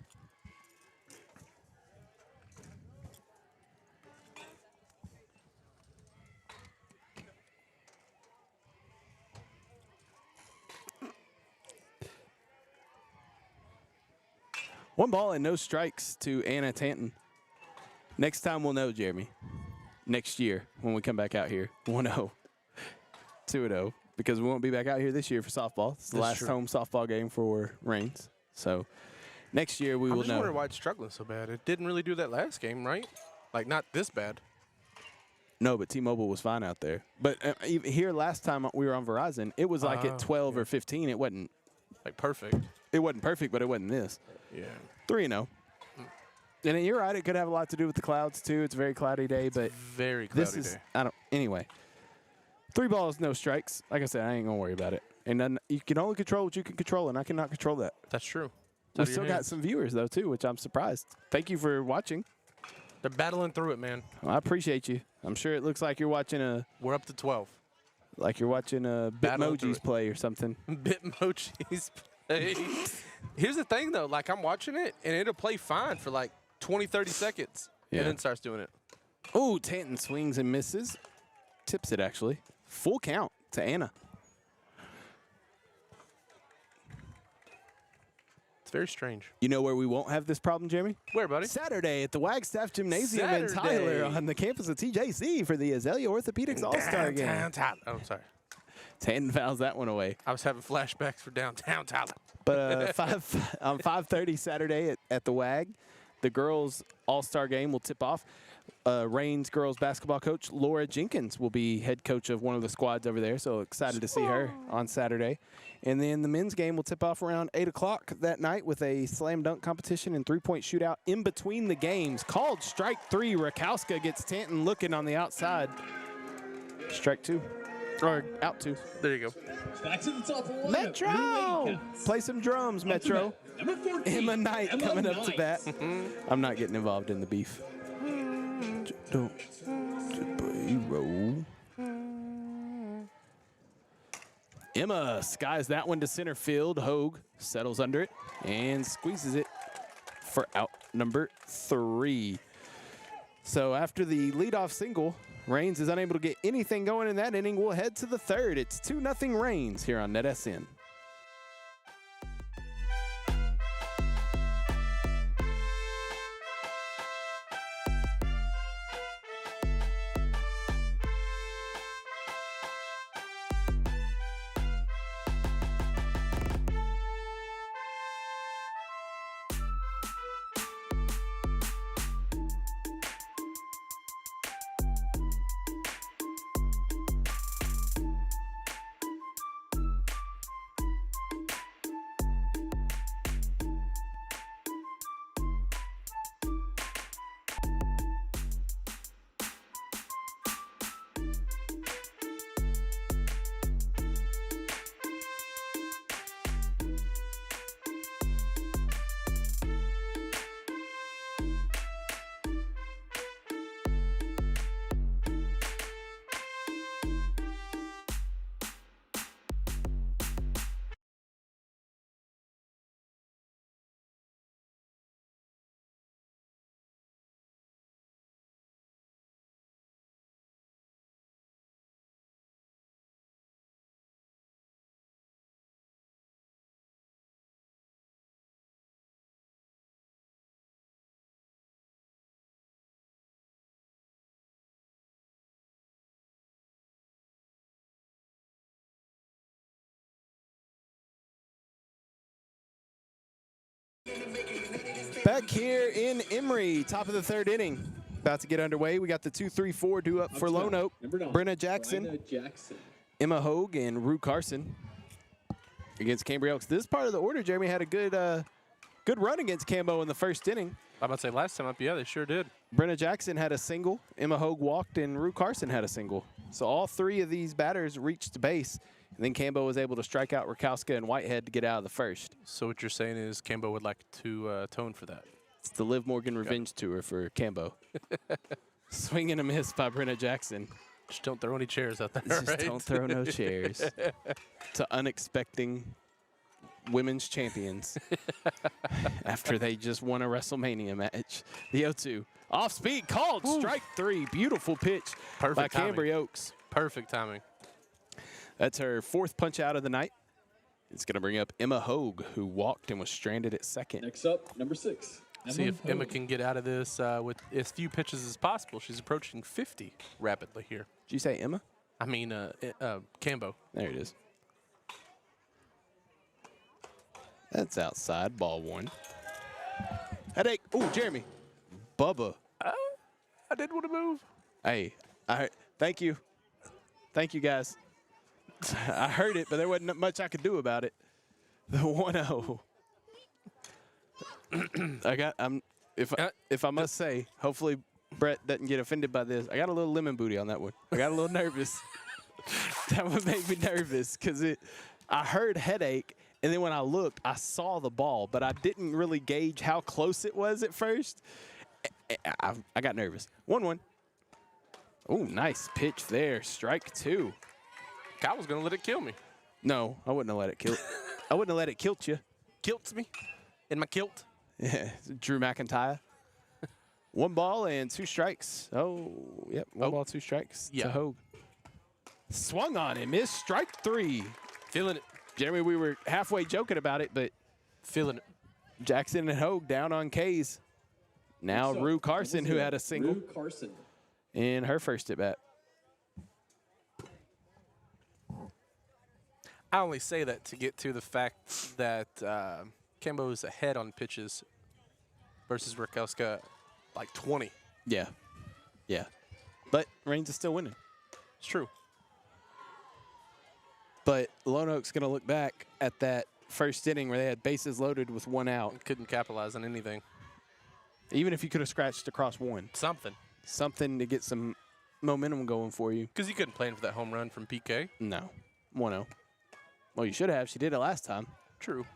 One ball and no strikes to Anna Tanton. Next time we'll know, Jeremy. Next year when we come back out here. 1-0. 2-0. Because we won't be back out here this year for softball. It's the last home softball game for Reigns. So next year we will I'm just know. wondering why it's struggling so bad. It didn't really do that last game, right? Like, not this bad. No, but T-Mobile was fine out there. But here last time we were on Verizon, it was like at 12 or 15. It wasn't Like, perfect. It wasn't perfect, but it wasn't this. Yeah. 3-0. And you're right. It could have a lot to do with the clouds too. It's a very cloudy day, but Very cloudy this is day. Anyway. 3 balls, no strikes. Like I said, I ain't gonna worry about it. And then you can only control what you can control, and I cannot control that. That's true. We still got some viewers though too, which I'm surprised. Thank you for watching. They're battling through it, man. Well, I appreciate you. I'm sure it looks like you're watching We're up to 12. Bitmojis play or something. Bitmojis play. Here's the thing though, like I'm watching it and it'll play fine for like 20, 30 seconds. Yeah. And then starts doing it. Oh, Tanton swings and misses. Tips it actually. Full count to Anna. It's very strange. You know where we won't have this problem, Jeremy? Where, buddy? Saturday at the Wagstaff Gymnasium in Saturday. Tyler on the campus of TJC for the Azalea Orthopedics All-Star Game. Downtown Tyler. Oh, sorry. Tanton fouls that one away. I was having flashbacks for downtown Tyler. But on 5:30 Saturday at the WAG, the girls' All-Star Game will tip off. Reigns girls basketball coach Laura Jenkins will be head coach of one of the squads over there, so excited to see her on Saturday. And then the men's game will tip off around 8 o'clock that night with a slam dunk competition and three-point shootout in between the games. Called strike 3. Rakowska gets Tanton looking on the outside. Strike 2. Or out 2. There you go. Back to the top of the lineup. Metro! New Lady Cats. Play some drums, Metro. Number 14, Emma Knight Emma coming up to Knight. bat. I'm not getting involved in the beef. Don't roll. Emma skies that one to center field. Hogue settles under it and squeezes it for out number 3. So after the leadoff single, Reigns is unable to get anything going in that inning. We'll head to the third. It's 2-0 Reigns here on NetSN. Back here in Emory, top of the third inning. About to get underway. We got the 2-3-4 due up for Lone Oak. Number 9, Brenna Jackson, Brenna Jackson. Emma Hogue, and Rue Carson against Cambria Elks. This part of the order, Jeremy, had a good run against Cambo in the first inning. I'm about to say last time up, yeah, they sure did. Brenna Jackson had a single, Emma Hogue walked, and Rue Carson had a single. So all three of these batters reached base, and then Cambo was able to strike out Rakowska and Whitehead to get out of the first. So what you're saying is Cambo would like to tone for that. It's the Liv Morgan Revenge Tour for Cambo. Swing and a miss by Brenna Jackson. Just don't throw any chairs out there, Just right? don't throw no chairs to unexpecting women's champions after they just won a WrestleMania match. The 0-2. Off speed, called, strike 3. Beautiful pitch Perfect by timing. Cambria Oaks. Perfect timing. That's her 4th punch out of the night. It's going to bring up Emma Hogue, who walked and was stranded at second. Next up, number 6. See if Emma can get out of this with as few pitches as possible. She's approaching 50 rapidly here. Did you say Emma? I mean, Cambo. There it is. That's outside, ball 1. Headache. Oh, Jeremy. Bubba. I did want to move. Hey, thank you. Thank you, guys. I heard it, but there wasn't much I could do about it. The 1-0. If I must say, hopefully Brett doesn't get offended by this. I got a little lemon booty on that one. I got a little nervous. That one made me nervous because I heard headache, and then when I looked, I saw the ball, but I didn't really gauge how close it was at first. I got nervous. 1-1. Oh, nice pitch there. Strike 2. I was going to let it kill me. No, I wouldn't have let it kill. I wouldn't have let it kilt you. Kilts me in my kilt. Yeah, Drew McIntyre. 1 ball and 2 strikes. Oh, yep. 1 ball, 2 strikes to Hogue. Swung on and missed. Strike 3. Feeling it. Jeremy, we were halfway joking about it, but Feeling it. Jackson and Hogue down on K's. Now Rue Carson, who had a single Rue Carson. in her first at bat. I only say that to get to the fact that Cambo is ahead on pitches versus Rakowska like 20. Yeah. Yeah. But Reigns is still winning. It's true. But Lone Oak's going to look back at that first inning where they had bases loaded with 1 out. Couldn't capitalize on anything. Even if you could have scratched across 1. Something to get some momentum going for you. Because you couldn't plan for that home run from PK. No. 1-0. Well, you should have. She did it last time. True.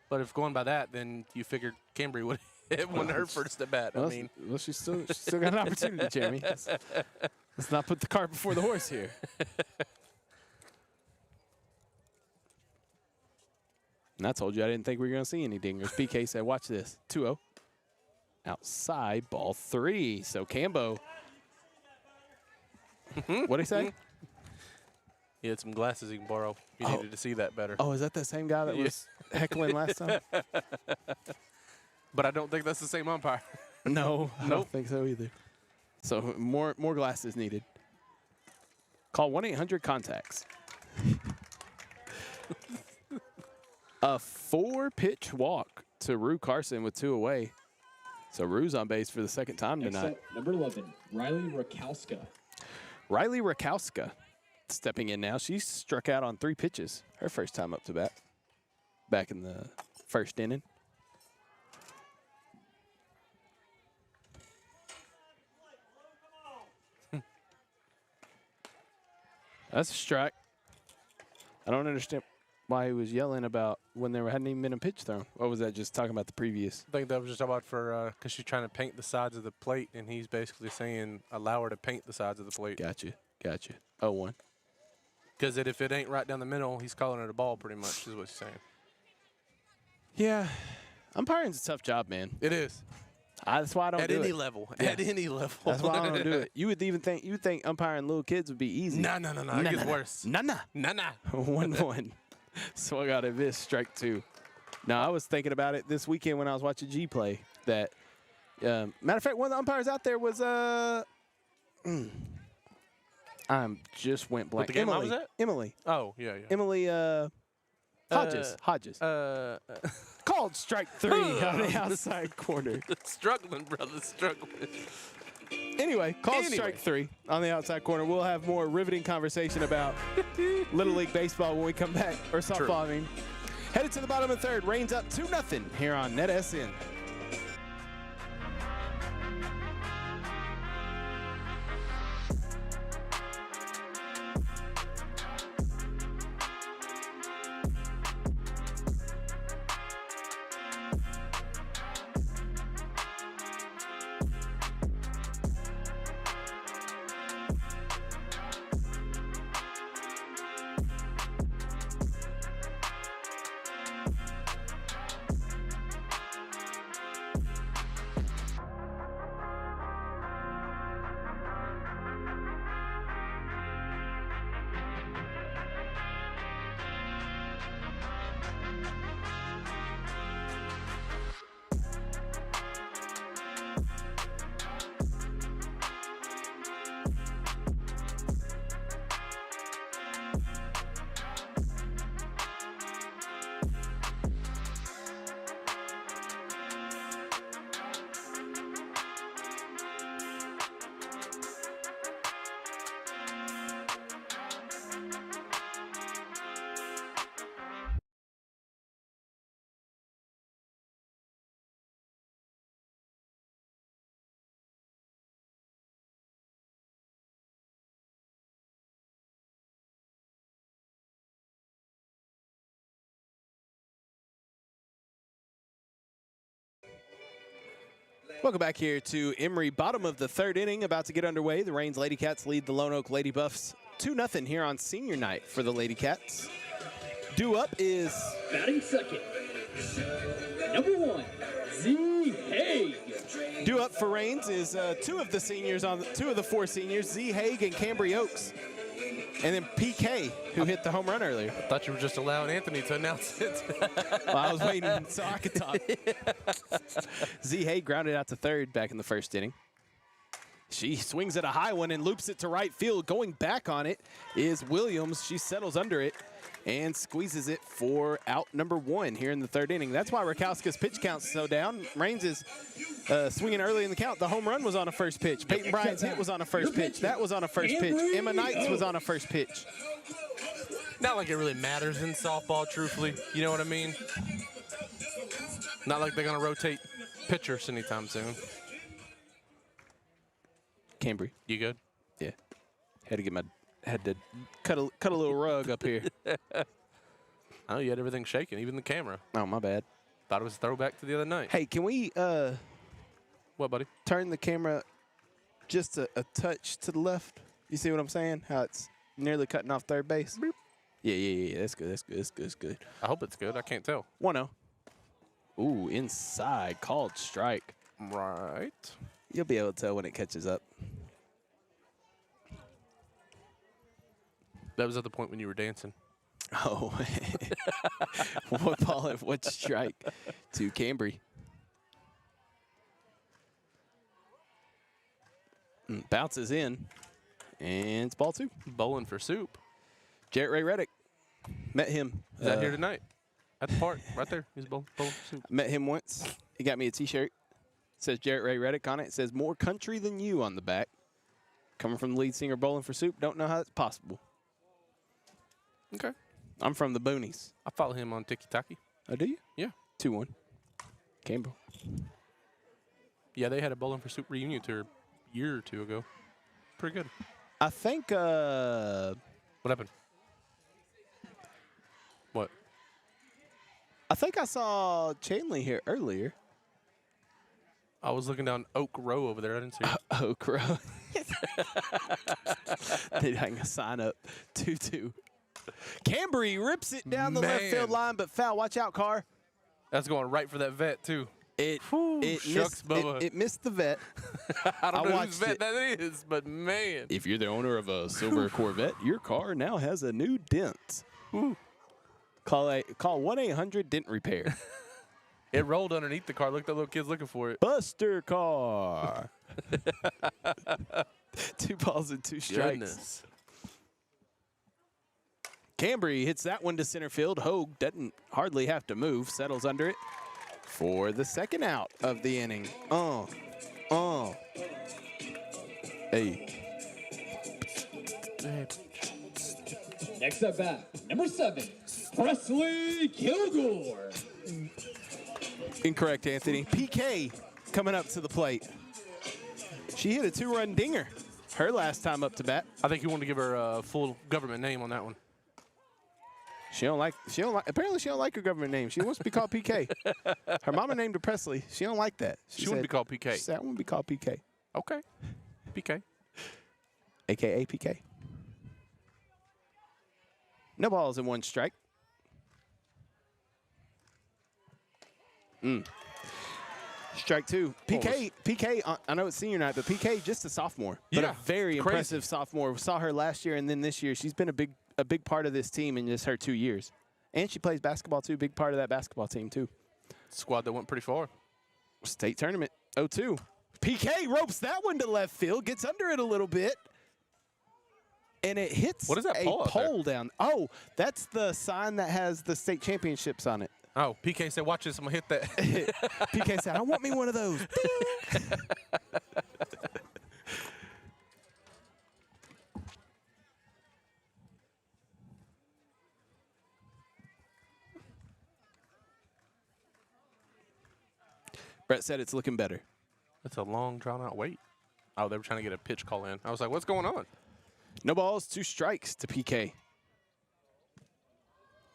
But if going by that, then you figured Cambria would hit one her first at bat. Well, I mean, she's still got an opportunity, Jeremy. Let's not put the cart before the horse here. And I told you I didn't think we were going to see any dingers. PK said, watch this. 2-0. Outside, ball 3. So Cambo. What'd he say? he had some glasses he can borrow. You needed to see that better. Oh, is that the same guy that was heckling last time? But I don't think that's the same umpire. No, I don't think so either. So more glasses needed. Call 1-800-CONTACTS. A 4-pitch walk to Rue Carson with 2 away. So Rue's on base for the second time tonight. Next up, number 11, Riley Rakowska. Riley Rakowska stepping in now. She struck out on 3 pitches. Her first time up to bat. Back in the first inning. That's a strike. I don't understand why he was yelling about when there hadn't even been a pitch thrown. What was that, just talking about the previous? I think that was just about for because she's trying to paint the sides of the plate, and he's basically saying allow her to paint the sides of the plate. Gotcha. 0-1. Because if it ain't right down the middle, he's calling it a ball pretty much is what he's saying. Yeah. Umpiring's a tough job, man. It is. That's why I don't do it. At any level. Yeah. At any level. That's why I don't do it. You would think umpiring little kids would be easy. No. It gets worse. Nah. 1-1. So I got a miss, strike 2. Now, I was thinking about it this weekend when I was watching G play. That, matter of fact, one of the umpires out there was I'm just went blank. What the game Emily. was that? Emily. Oh, yeah. Emily Hodges. Called strike 3 on the outside corner. Struggling, brother, struggling. Anyway, called strike 3 on the outside corner. We'll have more riveting conversation about Little League Baseball when we come back, or softball, I mean. Headed to the bottom of the third, Reigns up 2-0 here on NetSN. Welcome back here to Emory, bottom of the third inning, about to get underway. The Reigns Lady Cats lead the Lone Oak Lady Buffs 2-0 here on senior night for the Lady Cats. Due up is... Batting second, number 1, Z Haig. Due up for Reigns is two of the 4 seniors, Z Haig and Cambry Oaks. And then PK, who hit the home run earlier. I thought you were just allowing Anthony to announce it. Well, I was waiting so I could talk. Z Haig grounded out to third back in the first inning. She swings at a high one and loops it to right field. Going back on it is Williams. She settles under it and squeezes it for out number 1 here in the third inning. That's why Rakowska's pitch count's so down. Reigns is swinging early in the count. The home run was on a first pitch. Peyton Bryant's hit was on a first pitch. That was on a first pitch. Emma Knights was on a first pitch. Not like it really matters in softball, truthfully. You know what I mean? Not like they're going to rotate pitchers anytime soon. Cambry. You good? Yeah. Had to cut a little rug up here. Oh, you had everything shaking, even the camera. Oh, my bad. Thought it was a throwback to the other night. Hey, can we What, buddy? turn the camera just a touch to the left? You see what I'm saying? How it's nearly cutting off third base? Beep. Yeah. That's good. I hope it's good. I can't tell. 1-0. Ooh, inside. Called strike. Right. You'll be able to tell when it catches up. That was at the point when you were dancing. Oh. What ball and what strike to Cambry. Bounces in, and it's ball 2. Bowling for soup. Jarrett Ray Reddick. Met him. Is that here tonight? At the park, right there. He's bowling for soup. Met him once. He got me a T-shirt. Says Jarrett Ray Reddick on it. It says "More country than you" on the back. Coming from the lead singer, Bowling for Soup. Don't know how that's possible. Okay. I'm from the boonies. I follow him on Tiki-Taki. Oh, do you? Yeah. 2-1. Campbell. Yeah, they had a Bowling for Soup reunion tour a year or 2 ago. Pretty good. I think. What happened? What? I think I saw Chanley here earlier. I was looking down Oak Row over there. I didn't see it. Oak Row. They hang a sign up. 2-2. Cambry rips it down the left field line, but foul. Watch out, Carr. That's going right for that vet, too. It shucks, Bubba. It missed the vet. I don't know watched whose vet it. that is, but man. If you're the owner of a silver Corvette, your car now has a new dent. Call 1-800-DENT Repair. It rolled underneath the car. Look, that little kid's looking for it. Buster Car. 2 balls and 2 strikes. Goodness. Cambry hits that one to center field. Hogue doesn't hardly have to move, settles under it for the second out of the inning. Hey. Next at bat, number 7, Presley Kilgore. Incorrect, Anthony. PK coming up to the plate. She hit a 2-run dinger her last time up to bat. I think you want to give her a full government name on that one. Apparently she don't like her government name. She wants to be called PK. Her mama named her Presley. She don't like that. She wouldn't be called PK. She said, I want to be called PK. Okay. PK. AKA PK. No balls and 1 strike. Strike 2. PK, I know it's senior night, but PK just a sophomore. But Yeah, a very crazy. impressive sophomore. We saw her last year and then this year. She's been a big part of this team in just her 2 years. And she plays basketball too, big part of that basketball team too. Squad that went pretty far. State tournament, 0-2. PK ropes that one to left field, gets under it a little bit. And it hits What is that a pole out there? pole down. Oh, that's the sign that has the state championships on it. Oh, PK said, watch this, I'm going to hit that. PK said, I want me one of those. Brett said it's looking better. That's a long, drawn-out wait. Oh, they were trying to get a pitch call in. I was like, what's going on? No balls, 2 strikes to PK.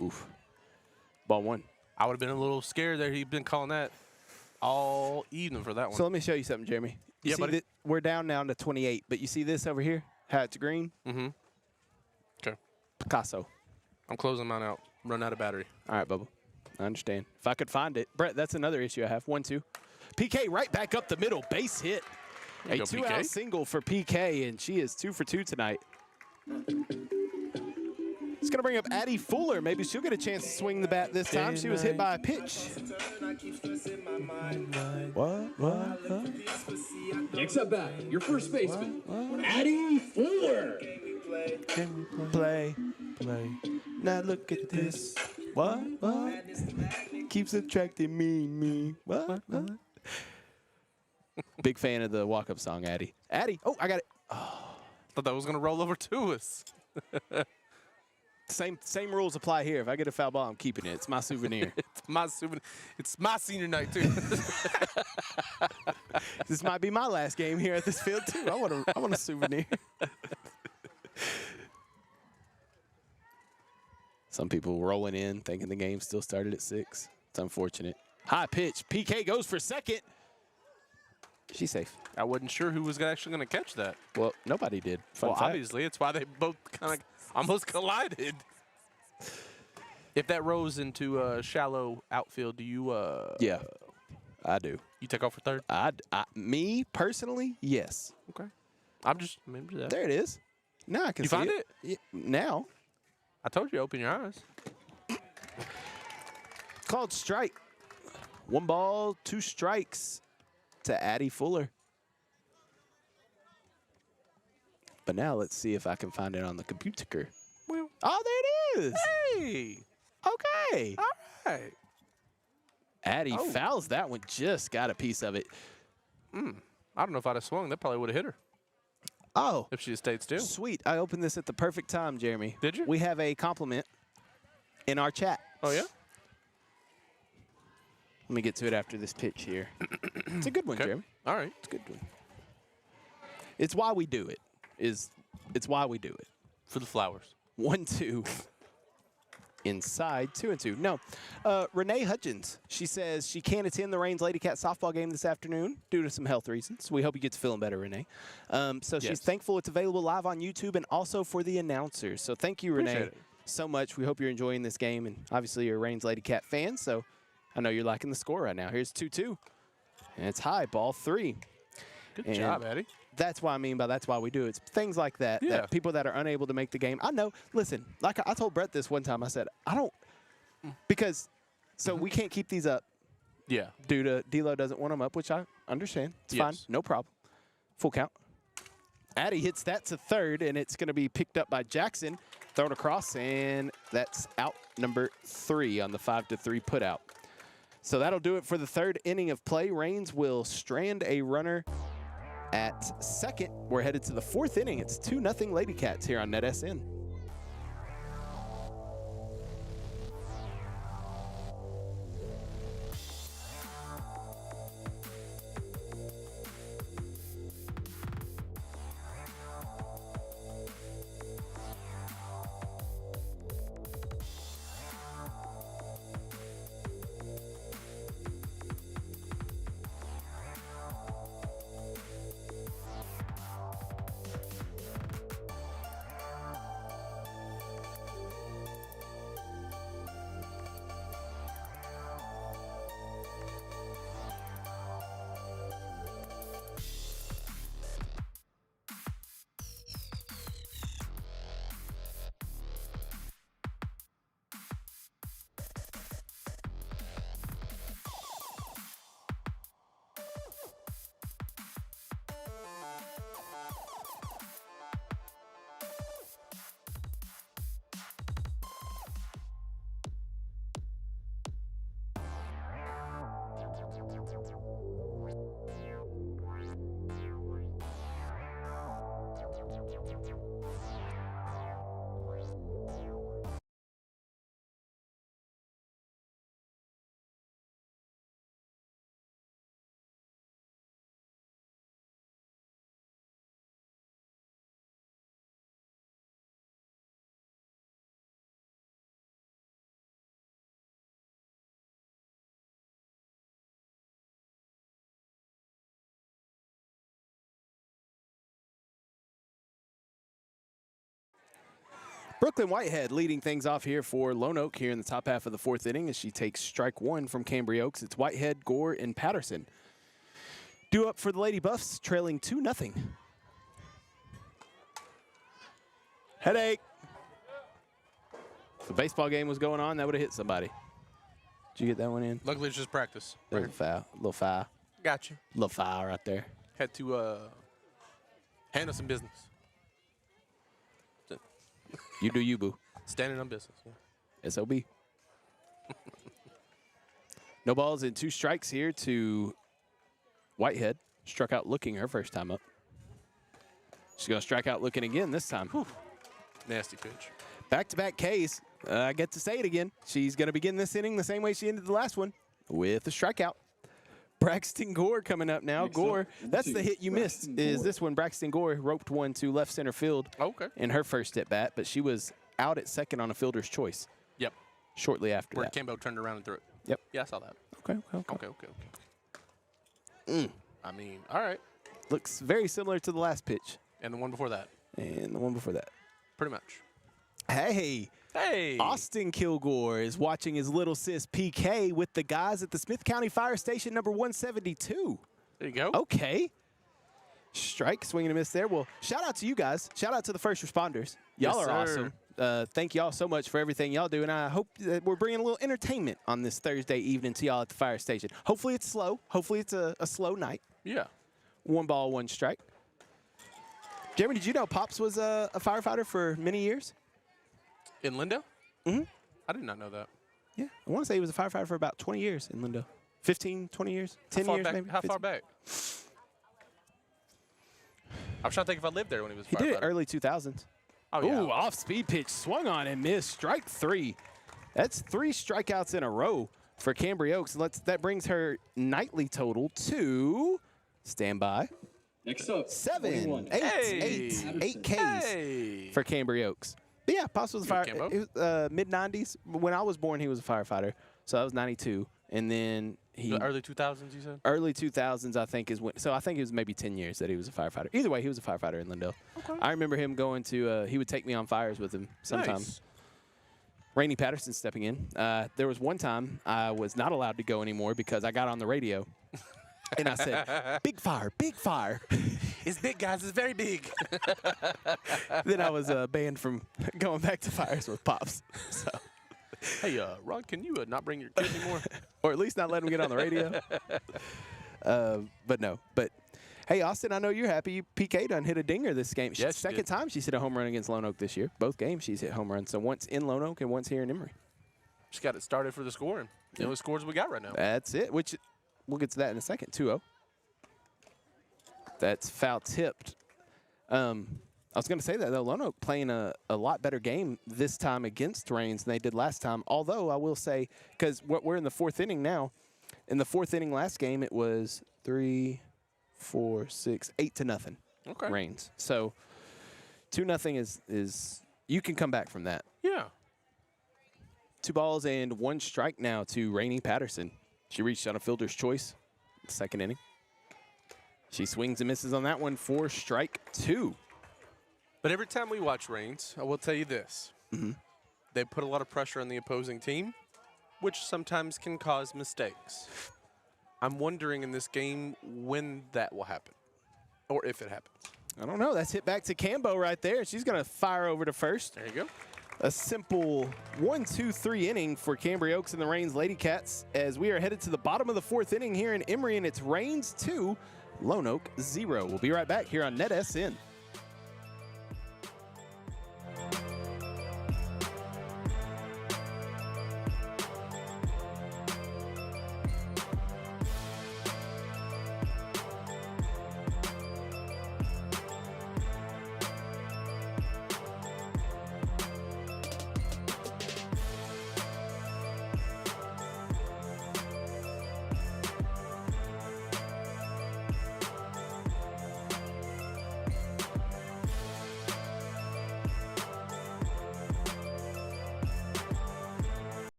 Oof. Ball 1. I would have been a little scared there. He'd been calling that all evening for that one. So let me show you something, Jeremy. You Yeah, see buddy. that we're down now to 28, but you see this over here? How it's green? Mm-hmm. Okay. Picasso. I'm closing mine out. Run out of battery. All right, Bubba. I understand. If I could find it. Brett, that's another issue I have. 1-2. PK right back up the middle. Base hit. There you A go, 2-out PK. single for PK, and she is 2 for 2 tonight. It's going to bring up Addie Fuller. Maybe she'll get a chance to swing the bat this time. She was hit by a pitch. What? Next at bat, your first baseman, Addie Fuller. Play. Now look at this. What? Keeps attracting me. What? Big fan of the walk-up song, Addie. Addie. Oh, I got it. Thought that was going to roll over to us. Same rules apply here. If I get a foul ball, I'm keeping it. It's my souvenir. It's my senior night, too. This might be my last game here at this field too. I want a souvenir. Some people rolling in thinking the game still started at 6. It's unfortunate. High pitch. PK goes for second. She's safe. I wasn't sure who was actually going to catch that. Well, nobody did. Fun fact. Obviously, it's why they both kind of almost collided. If that rolls into a shallow outfield, do you Yeah, I do. you take off for third? Me personally, yes. Okay. I'm just maybe that. There it is. Now I can You see find it. Yeah, now. I told you, open your eyes. Called strike. 1 ball, 2 strikes to Addie Fuller. But now let's see if I can find it on the computer. Well, Oh, there it is. hey, Okay. all right. Addie Oh. fouls that one. Just got a piece of it. I don't know if I'd have swung. That probably would have hit her Oh, if she had stayed still. sweet. I opened this at the perfect time, Jeremy. Did you? We have a compliment in our chat. Oh, yeah? Let me get to it after this pitch here. It's a good one, Okay. Jeremy. All right. It's a good one. It's why we do it. It's why we do it. For the flowers. 1-2. Inside 2-2. No. Renee Hutchins. She says she can't attend the Rains Lady Cat softball game this afternoon due to some health reasons. We hope you get to feeling better, Renee. So she's Yes. thankful it's available live on YouTube and also for the announcers. So thank you, Renee, Appreciate it. so much. We hope you're enjoying this game. And obviously you're a Rains Lady Cat fan, so I know you're liking the score right now. Here's 2-2. And it's high, ball 3. Good And job, Eddie. That's what I mean by that's why we do it. It's things like that, Yeah. that people that are unable to make the game. I know. Listen, like I told Brett this one time, I said, I don't, because, so we can't keep these up Yeah. due to D-Lo doesn't want them up, which I understand. It's fine. Yes. No problem. Full count. Addie hits that to third, and it's going to be picked up by Jackson. throw it across, and that's out number 3 on the 5-3 put out. So that'll do it for the 3rd inning of play. Raines will strand a runner at second. We're headed to the 4th inning. It's 2-0 Lady Cats here on NetSN. Brooklyn Whitehead leading things off here for Lone Oak here in the top half of the 4th inning as she takes strike 1 from Cambria Oaks. It's Whitehead, Gore, and Patterson. Due up for the Lady Buffs, trailing 2-0. Headache. If the baseball game was going on, that would have hit somebody. Did you get that one in? Luckily, it's just practice. There's a foul. A little foul. Got you. Little foul right there. Had to handle some business. You do you, boo. Standing on business. Yeah. SOB. No balls and 2 strikes here to Whitehead. Struck out looking her first time up. She's going to strike out looking again this time. Whew. Nasty pitch. Back-to-back Ks. I get to say it again. She's going to begin this inning the same way she ended the last one, with a strikeout. Braxton Gore coming up now. Gore, that's the hit you missed, is this one. Braxton Gore roped one to left center field in her first at-bat, but she was out at second on a fielder's choice. Yep. Shortly after Where that. Cambo turned around and threw it. Yep. Yeah, I saw that. Okay. I mean, all right. Looks very similar to the last pitch. And the one before that. And the one before that. Pretty much. Hey. Austin Kilgore is watching his little sis PK with the guys at the Smith County Fire Station number 172. There you go. Okay. Strike, swing and a miss there. Well, shout out to you guys. Shout out to the first responders. Y'all are awesome. Thank y'all so much for everything y'all do, and I hope that we're bringing a little entertainment on this Thursday evening to y'all at the fire station. Hopefully it's slow. Hopefully it's a slow night. Yeah. 1 ball, 1 strike. Jeremy, did you know Pops was a firefighter for many years? In Lindo? Mm-hmm. I did not know that. Yeah, I want to say he was a firefighter for about 20 years in Lindo. 15, 20 years, 10 years maybe. How far back? I was trying to think if I lived there when he was a firefighter. He did it early 2000s. Oh, yeah. Ooh, off-speed pitch, swung on and missed. Strike 3. That's 3 strikeouts in a row for Cambria Oaks. That brings her nightly total to, stand by, Next up, 7, 8 Ks Hey. for Cambria Oaks. But yeah, Pops was a firefighter. Mid-90s. When I was born, he was a firefighter. So that was 92. And then The early 2000s, you said? early 2000s, I think, is when. So I think it was maybe 10 years that he was a firefighter. Either way, he was a firefighter in Lindell. Okay. I remember him going to, he would take me on fires with him sometimes. Nice. Rainey Patterson stepping in. There was one time I was not allowed to go anymore because I got on the radio. And I said, big fire, big fire. It's big, guys. It's very big. Then I was banned from going back to fires with Pops. So. Hey, Ron, can you not bring your kid anymore? Or at least not let him get on the radio. But no. But Hey, Austin, I know you're happy. PK done hit a dinger this game. Yes, she Second did. time she's hit a home run against Lone Oak this year. Both games she's hit home runs. So once in Lone Oak and once here in Emory. Just got it started for the scoring. The only scores we got right now. That's it, which we'll get to that in a second. 2-0. That's foul tipped. I was going to say that, though. Lone Oak playing a lot better game this time against Rains than they did last time. Although I will say, because we're in the fourth inning now. In the fourth inning last game, it was 3, 4, 6, 8-0. Okay. Rains. So 2-0 is you can come back from that. Yeah. 2 balls and 1 strike now to Rainey Patterson. She reached on a fielder's choice, second inning. She swings and misses on that one for strike 2. But every time we watch Rains, I will tell you this. They put a lot of pressure on the opposing team, which sometimes can cause mistakes. I'm wondering in this game when that will happen, or if it happens. I don't know. That's hit back to Cambo right there. She's going to fire over to first. There you go. A simple 1-2-3 inning for Cambria Oaks and the Rains Lady Cats as we are headed to the bottom of the fourth inning here in Emory, and it's Rains 2, Lone Oak 0. We'll be right back here on NetSN.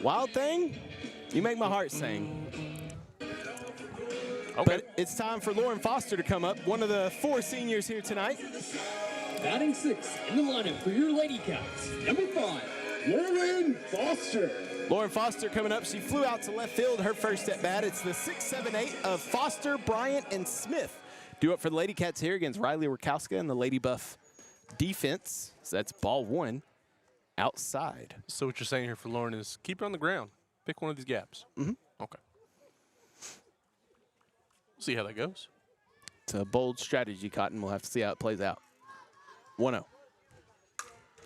Wild Thing, you make my heart sing. Okay. But it's time for Lauren Foster to come up, one of the 4 seniors here tonight. Batting 6 in the lineup for your Lady Cats. Number 5, Lauren Foster. Lauren Foster coming up. She flew out to left field her first at bat. It's the 6, 7, 8 of Foster, Bryant, and Smith. Due up for the Lady Cats here against Riley Rakowska and the Lady Buff defense. So that's ball 1 outside. So what you're saying here for Lauren is keep her on the ground. Pick one of these gaps. Okay. See how that goes. It's a bold strategy, Cotton. We'll have to see how it plays out. 1-0.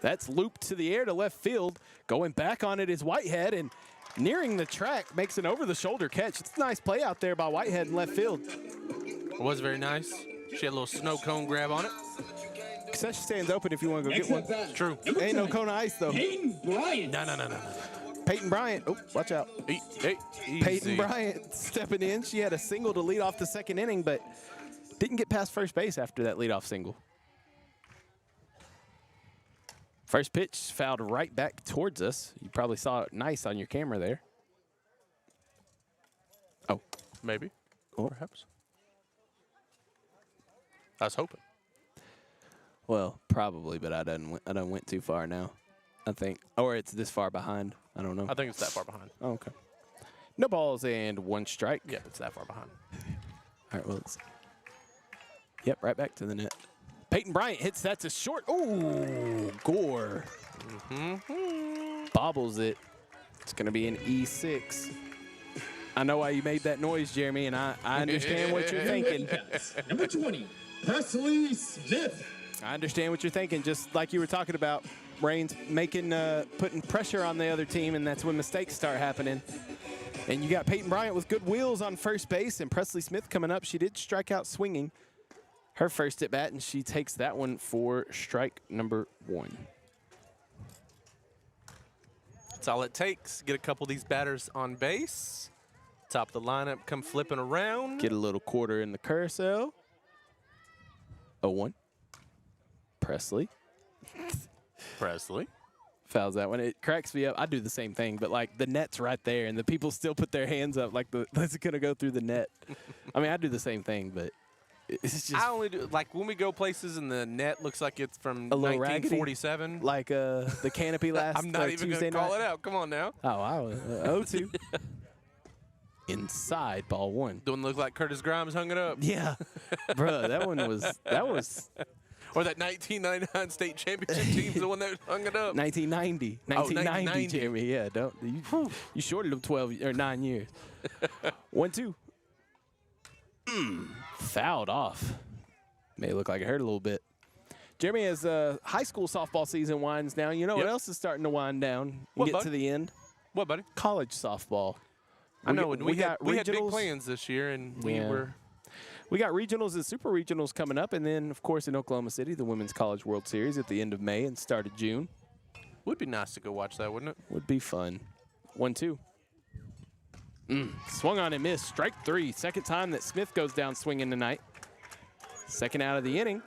That's looped to the air to left field. Going back on it is Whitehead, and nearing the track makes an over-the-shoulder catch. It's a nice play out there by Whitehead in left field. It was very nice. She had a little snow cone grab on it. Concession stand's open if you want to go Next get one. at bat, True. number Ain't no 10, cone of ice, though. Peyton Bryant. No. Peyton Bryant. Oh, watch out. Hey, Peyton easy. Bryant stepping in. She had a single to lead off the second inning, but didn't get past first base after that leadoff single. First pitch fouled right back towards us. You probably saw it nice on your camera there. Oh, Maybe. Oh. Perhaps. I was hoping. well, probably, but I done went too far now, I think. Or it's this far behind. I don't know. I think it's that far behind. Oh, okay. No balls and 1 strike. Yep, it's that far behind. All right, well, yep, right back to the net. Peyton Bryant hits that to short. Ooh, Gore. Bobbles it. It's going to be an E6. I know why you made that noise, Jeremy, and I understand what you're thinking. Cats. Number 20, Presley Smith. I understand what you're thinking, just like you were talking about. Rains putting pressure on the other team, and that's when mistakes start happening. And you got Peyton Bryant with good wheels on first base, and Presley Smith coming up. She did strike out swinging her first at bat, and she takes that one for strike number 1. That's all it takes. Get a couple of these batters on base. Top of the lineup, come flipping around. Get a little quarter in the carousel. 0-1. Presley. Fouls that one. It cracks me up. I do the same thing, but like the net's right there, and the people still put their hands up like that's gonna go through the net. I mean, I do the same thing, but it's just I only do like when we go places and the net looks like it's from a little 1947. raggedy, like the canopy last I'm not even Tuesday gonna call night. it out. Come on now. Oh, wow. 0-2. Inside ball 1. Don't look like Curtis Grimes hung it up. Yeah, bro, that was Or that 1999 state championship team's the one that hung it up. 1990. 1990, Jeremy. Yeah, don't you shorted him 12 or 9 years. 1-2. Fouled off. May look like it hurt a little bit. Jeremy, as high school softball season winds down, you know what else is starting to wind down and What, get bud? to the end? What, buddy? College softball. I know. We had big regionals. plans this year, and Yeah. We got regionals and super regionals coming up, and then, of course, in Oklahoma City, the Women's College World Series at the end of May and start of June. Would be nice to go watch that, wouldn't it? Would be fun. 1-2. Swung on and missed. Strike 3. Second time that Smith goes down swinging tonight. Second out of the inning.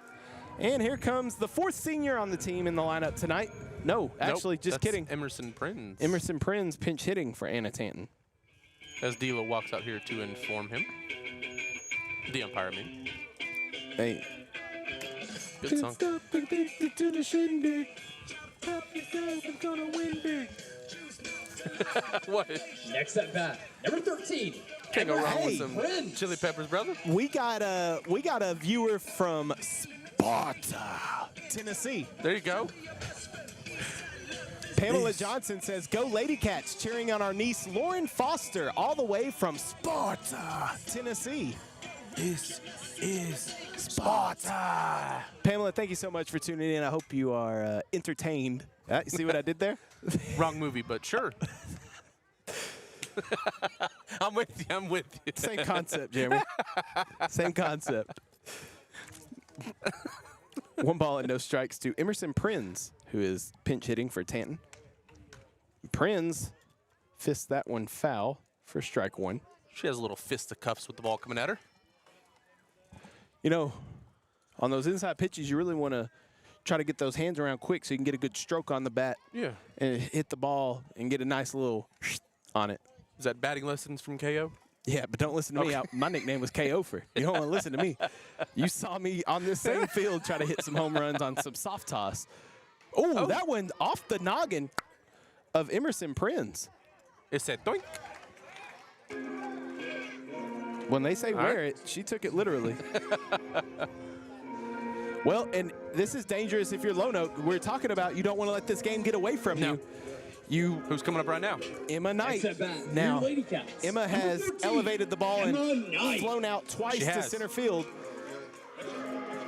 And here comes the 4th senior on the team in the lineup tonight. No, actually, just that's kidding. Emerson Prinz. Emerson Prinz pinch hitting for Anna Tanton. As D'Lo walks out here to inform him. The umpire, I mean. Hey. Good song. What? Next at bat, number 13. Can't go wrong Hey, with some Prinz. chili peppers, brother. We got a viewer from Sparta, Tennessee. There you go. Pamela Johnson says, "Go Lady Cats," cheering on our niece Lauren Foster, all the way from Sparta, Tennessee. This is Sparta. Pamela, thank you so much for tuning in. I hope you are entertained. You see what I did there? Wrong movie, but sure. I'm with you. I'm with you. Same concept, Jeremy. Same concept. 1 ball and no strikes to Emerson Prinz, who is pinch hitting for Tanton. Prinz fists that one foul for strike 1. She has a little fist of cuffs with the ball coming at her. You know, on those inside pitches, you really want to try to get those hands around quick so you can get a good stroke on the bat. Yeah. And hit the ball and get a nice little on it. Is that batting lessons from KO? Yeah, but don't listen to me. My nickname was KO-fer. You don't want to listen to me. You saw me on this same field try to hit some home runs on some soft toss. Oh, that one off the noggin of Emerson Prinz. It said doink. When they say All wear right. it, she took it literally. Well, and this is dangerous if you're Lone Oak. We're talking about you don't want to let this game get away from No. you. Who's coming up right now? Emma Knight. Next at bat, Now, your Lady Cats. Emma has Number 13, elevated the ball Emma and Knight. flown out twice She to has. center field.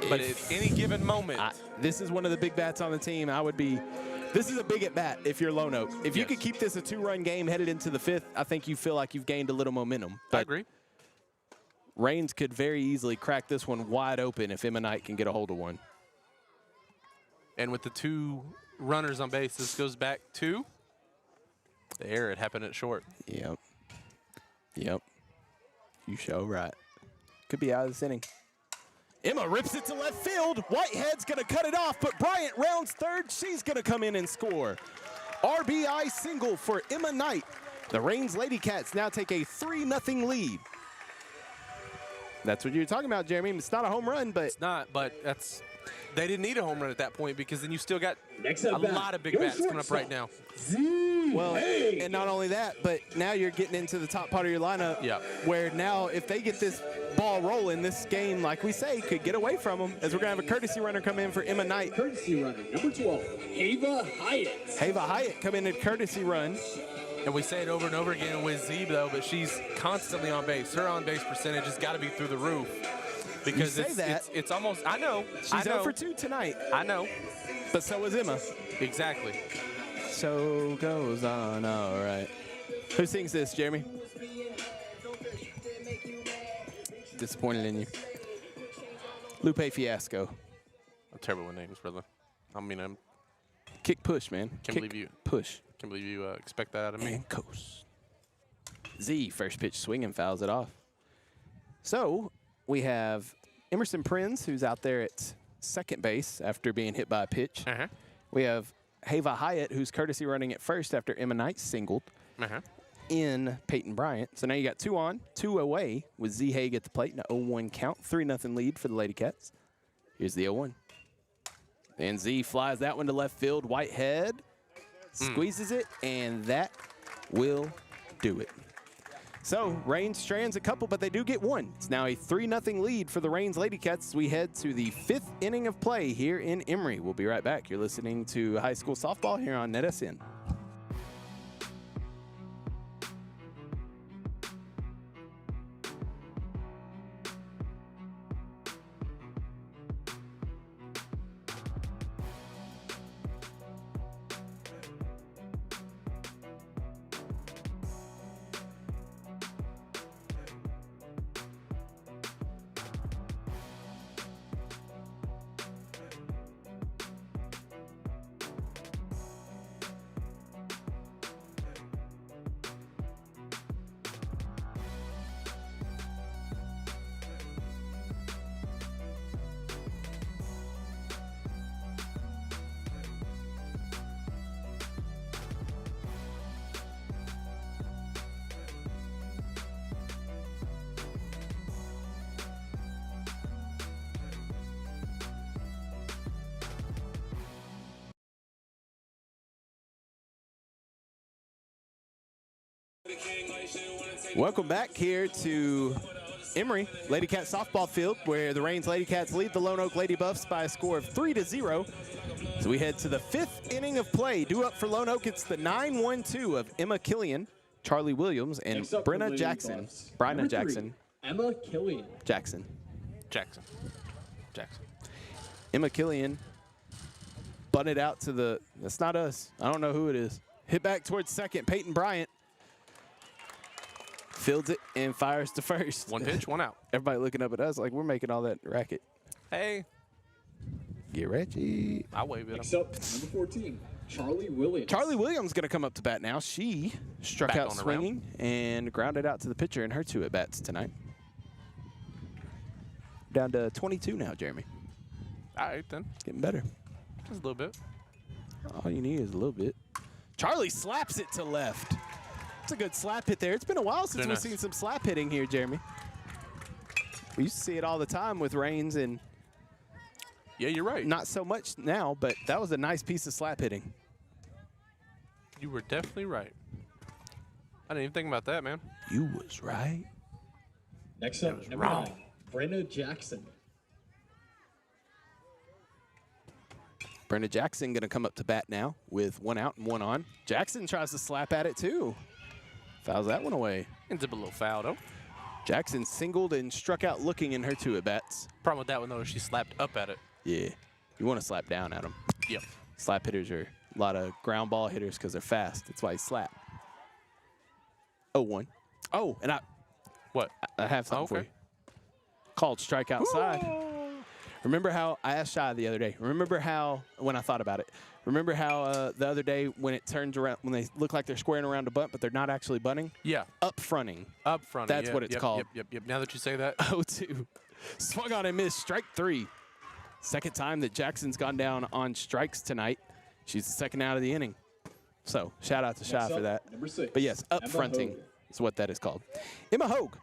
But at any given moment, This is one of the big bats on the team. This is a big at bat if you're Lone Oak. If you Yes. could keep this a 2-run game headed into the 5th, I think you feel like you've gained a little momentum. I But agree. Reigns could very easily crack this one wide open if Emma Knight can get a hold of one. And with the 2 runners on base, this goes back to the error. It happened at short. Yep. You show right. Could be out of this inning. Emma rips it to left field. Whitehead's going to cut it off, but Bryant rounds third. She's going to come in and score. RBI single for Emma Knight. The Reigns Lady Cats now take a 3-0 lead. That's what you're talking about, Jeremy. It's not a home run, but It's not, but they didn't need a home run at that point because then you still got Next a at bat, lot of big your bats coming up right now. well, and not only that, but now you're getting into the top part of your lineup. Yeah. Where now, if they get this ball rolling, this game, like we say, could get away from them. As we're gonna have a courtesy runner come in for Emma Knight. Courtesy runner, number 12, Ava Hyatt. Hava Hyatt come in at courtesy run. And we say it over and over again with Zeeb, though, but she's constantly on base. Her on-base percentage has got to be through the roof. Because You say that. it's almost, I know. She's I know. 0 for 2 tonight, I know. but so is Emma. Exactly. So goes on, all right. Who sings this, Jeremy? Disappointed in you. Lupe Fiasco. I'm terrible with names, brother. I mean, I Kick push, man. Can't Kick believe you- Push. can't believe you expect that out of me. And coast. Z, first pitch swing and fouls it off. So we have Emerson Prinz, who's out there at second base after being hit by a pitch. We have Hava Hyatt, who's courtesy running at first after Emma Knight singled in Peyton Bryant. So now you got 2 on, 2 away with Z Haig at the plate in a 0-1 count. 3-0 lead for the Lady Cats. Here's the 0-1. And Z flies that one to left field. Whitehead squeezes it, and that will do it. So Reigns strands a couple, but they do get one. It's now a 3-0 lead for the Reigns Lady Cats as we head to the 5th inning of play here in Emory. We'll be right back. You're listening to High School Softball here on NetSN. Welcome back here to Emory Lady Cat softball field, where the Reigns Lady Cats lead the Lone Oak Lady Buffs by a score of 3-0. So we head to the 5th inning of play. Due up for Lone Oak, it's the 9-1-2 of Emma Killian, Charlie Williams, and Brenna Jackson. Brenna Jackson. Emma Killian. Jackson. Jackson. Emma Killian bunted out to the, that's not us. I don't know who it is. Hit back towards second. Peyton Bryant fields it and fires to first. 1 pitch, 1 out. Everybody looking up at us like we're making all that racket. Hey. Get Reggie. I wave it. Next up, number 14, Charlie Williams. Charlie Williams going to come up to bat now. She struck Back out on the swinging and grounded out to the pitcher in her 2 at-bats tonight. Down to 22 now, Jeremy. All right, then. Getting better. Just a little bit. All you need is a little bit. Charlie slaps it to left. It's a good slap hit there. It's been a while since we've seen some slap hitting here, Jeremy. We used to see it all the time with Reigns, and yeah, you're right. not so much now, but that was a nice piece of slap hitting. You were definitely right. I didn't even think about that, man. You was right. Next up, number 9, Brenna Jackson. Brenna Jackson going to come up to bat now with 1 out and 1 on. Jackson tries to slap at it, too. Fouls that one away. Ends up a little foul, though. Jackson singled and struck out looking in her 2 at-bats. Problem with that one, though, is she slapped up at it. Yeah. You want to slap down at them. Yep. Slap hitters are a lot of ground ball hitters because they're fast. That's why you slap. 0-1. Oh, and What? I have something for you. Called strike outside. Remember how I asked Shy the other day? Remember how, when I thought about it, remember how the other day when it turns around, when they look like they're squaring around to bunt, but they're not actually bunting? Yeah. Up fronting. Up front. That's what it's called. Yep. Now that you say that. 0-2. Swung on and missed. Strike 3. Second time that Jackson's gone down on strikes tonight. She's the second out of the inning. So shout out to Shy for that. Number 6. But yes, up fronting is what that is called. Emma Hogue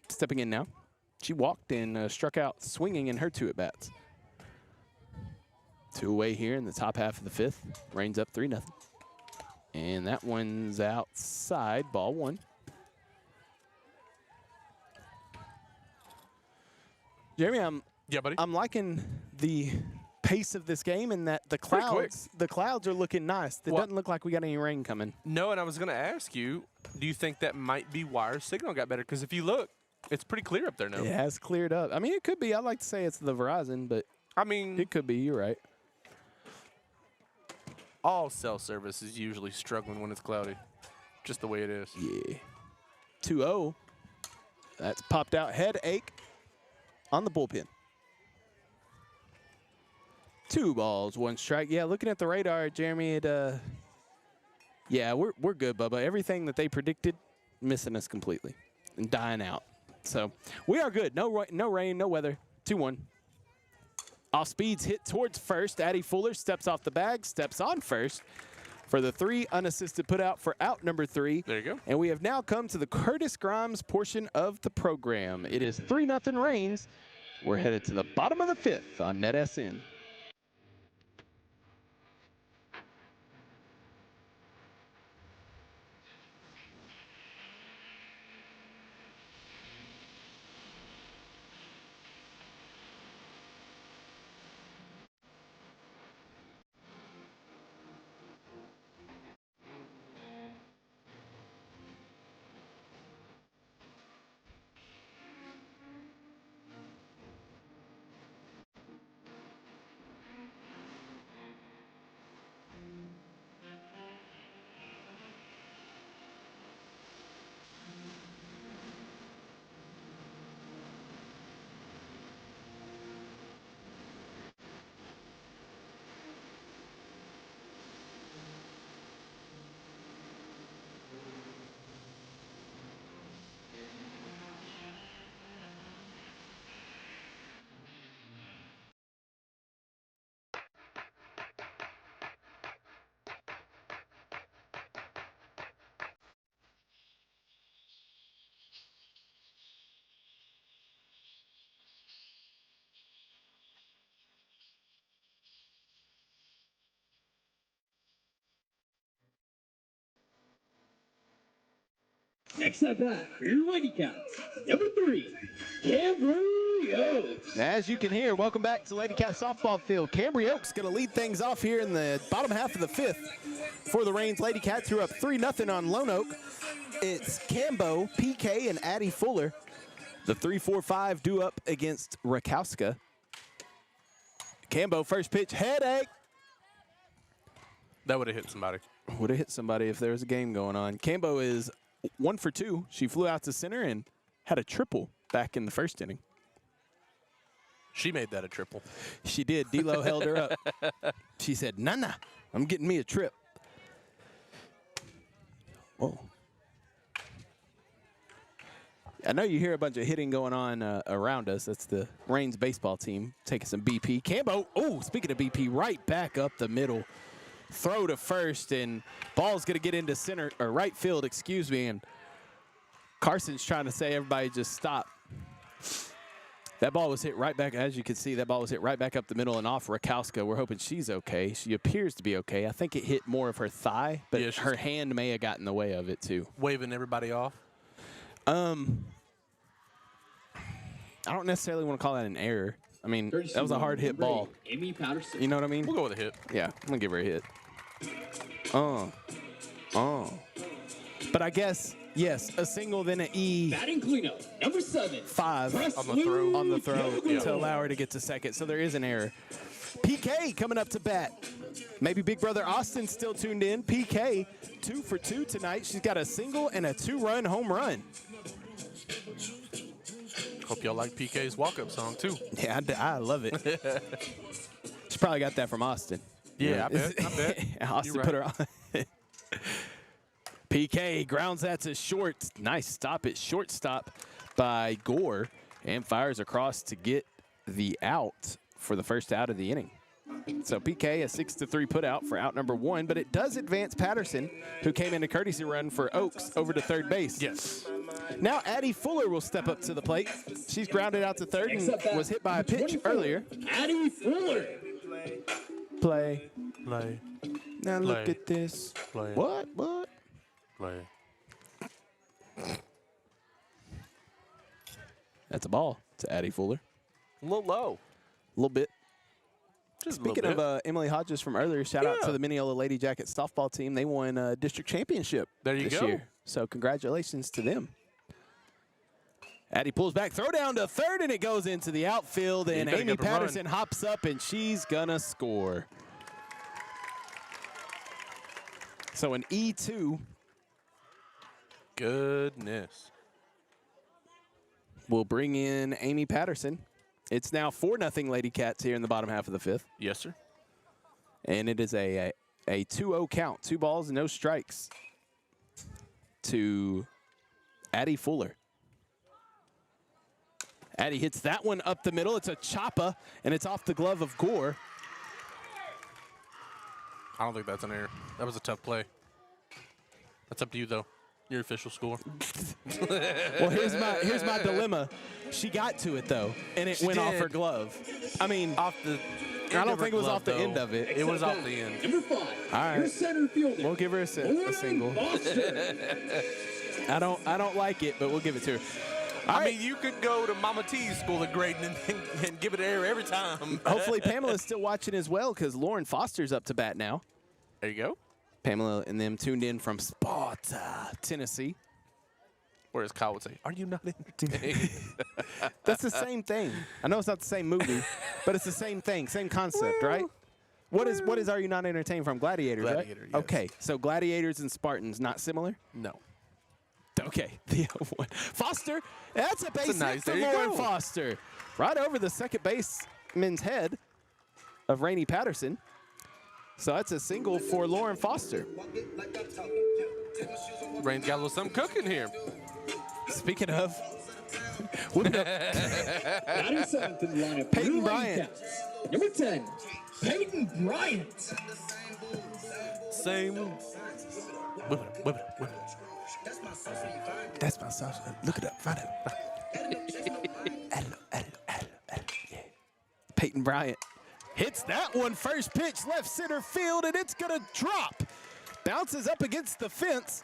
stepping in now. She walked and struck out swinging in her 2 at-bats. 2 away here in the top half of the 5th. Reigns up 3-0. And that one's outside, ball 1. Jeremy, Yeah, buddy. I'm liking the pace of this game and that the clouds are looking nice. It doesn't look like we got any rain coming. No, and I was going to ask you, do you think that might be why our signal got better? Because if you look, it's pretty clear up there now. It has cleared up. I mean, it could be. I like to say it's the Verizon, but I mean, it could be. You're right. all cell service is usually struggling when it's cloudy. Just the way it is. Yeah. 2-0. That's popped out. Headache on the bullpen. 2 balls, 1 strike. Yeah, looking at the radar, Jeremy, yeah, we're good, Bubba. Everything that they predicted missing us completely and dying out. So we are good. No rain, no weather. 2-1. Off speeds hit towards first. Addie Fuller steps off the bag, steps on first for the 3 unassisted put out for out number 3. There you go. And we have now come to the Curtis Grimes portion of the program. It is 3-0 Reigns. We're headed to the bottom of the 5th on NetSN. Next up back for your lady counts, number 3, Cambry Oaks. As you can hear, welcome back to Lady Cat Softball Field. Cambry Oaks going to lead things off here in the bottom half of the 5th for the Reigns Lady Cats, who are up 3-0 on Lone Oak. It's Cambo, PK, and Addie Fuller. The 3-4-5 due up against Rakowska. Cambo, first pitch, headache. That would have hit somebody. Would have hit somebody if there was a game going on. Cambo is 1 for 2. She flew out to center and had a triple back in the first inning. She made that a triple. She did. D-Lo held her up. She said, nah, I'm getting me a trip. Whoa. I know you hear a bunch of hitting going on around us. That's the Reigns baseball team taking some BP. Cambo, oh, speaking of BP, right back up the middle. Throw to first, and ball's going to get into center, or right field, excuse me, and Carson's trying to say everybody just stop. That ball was hit right back, as you can see, that ball was hit right back up the middle and off Rakowska. We're hoping she's okay. She appears to be okay. I think it hit more of her thigh, but yeah, her hand may have gotten in the way of it too. Waving everybody off? I don't necessarily want to call that an error. I mean, that was a hard hit ball. Amy Patterson. You know what I mean? We'll go with a hit. Yeah, I'm going to give her a hit. But I guess, yes, a single, then an E. Batting cleanup, number 7. 5 On the throw to allow her to get to second. So there is an error. PK coming up to bat. Maybe Big Brother Austin still tuned in. PK, 2 for 2 tonight. She's got a single and a 2-run home run. Hope y'all like PK's walk-up song, too. Yeah, I love it. She probably got that from Austin. Yeah, I bet. Austin put her on. PK grounds that to short. Nice stop at shortstop by Gore, and fires across to get the out for the first out of the inning. So PK, a 6-3 put out for out number 1, but it does advance Patterson, who came in a courtesy run for Oaks, over to third base. Yes. Now Addie Fuller will step up to the plate. She's grounded out to third and was hit by a pitch earlier. Addie Fuller. Play. Play. Now look at this. Play. What? Play. That's a ball to Addie Fuller. A little low. A little bit. Just Speaking of Emily Hodges from earlier, shout out to the Mineola Lady Jackets softball team. They won a district championship this year. So congratulations to them. Addie pulls back, throw down to third, and it goes into the outfield. And Amy Patterson hops up, and she's going to score. So an E2. Goodness. Will bring in Amy Patterson. It's now 4-0 Lady Cats here in the bottom half of the 5th. Yes, sir. And it is a 2-0 count. 2 balls and no strikes to Addie Fuller. Addie hits that one up the middle. It's a choppa, and it's off the glove of Gore. I don't think that's an error. That was a tough play. That's up to you, though. Your official score. Well, here's my dilemma. She got to it, though, and it went off her glove. I mean, Off the I don't think it was off the end of it. It was off the end. Number 5. All right. Your center fielder. We'll give her a single. Foster. I don't like it, but we'll give it to her. All I right. mean, you could go to Mama T's school of grading and give it an error every time. Hopefully Pamela's still watching as well because Lauren Foster's up to bat now. There you go. Pamela and them tuned in from Sparta, Tennessee. Whereas Kyle would say, "Are you not entertained?" That's the same thing. I know it's not the same movie, but it's the same thing, same concept, right? What is Are You Not Entertained from? Gladiators, Gladiator, right? yes. Okay, so Gladiators and Spartans, not similar? No. Okay, the other one. Foster, that's a base nice- hit for there you Lauren go. Foster. Right over the second baseman's head of Rainey Patterson. So that's a single for Lauren Foster. Rain's got a little something cooking here. Speaking of, whip it up. Batting 7th in the lineup. Peyton Your Lady Bryant. Cats. Number 10. Peyton Bryant. Same. Whip it up, whip it up, whip it up. That's my sauce. Look it up. Find it. Yeah. Peyton Bryant hits that one. First pitch, left center field, and it's going to drop. Bounces up against the fence.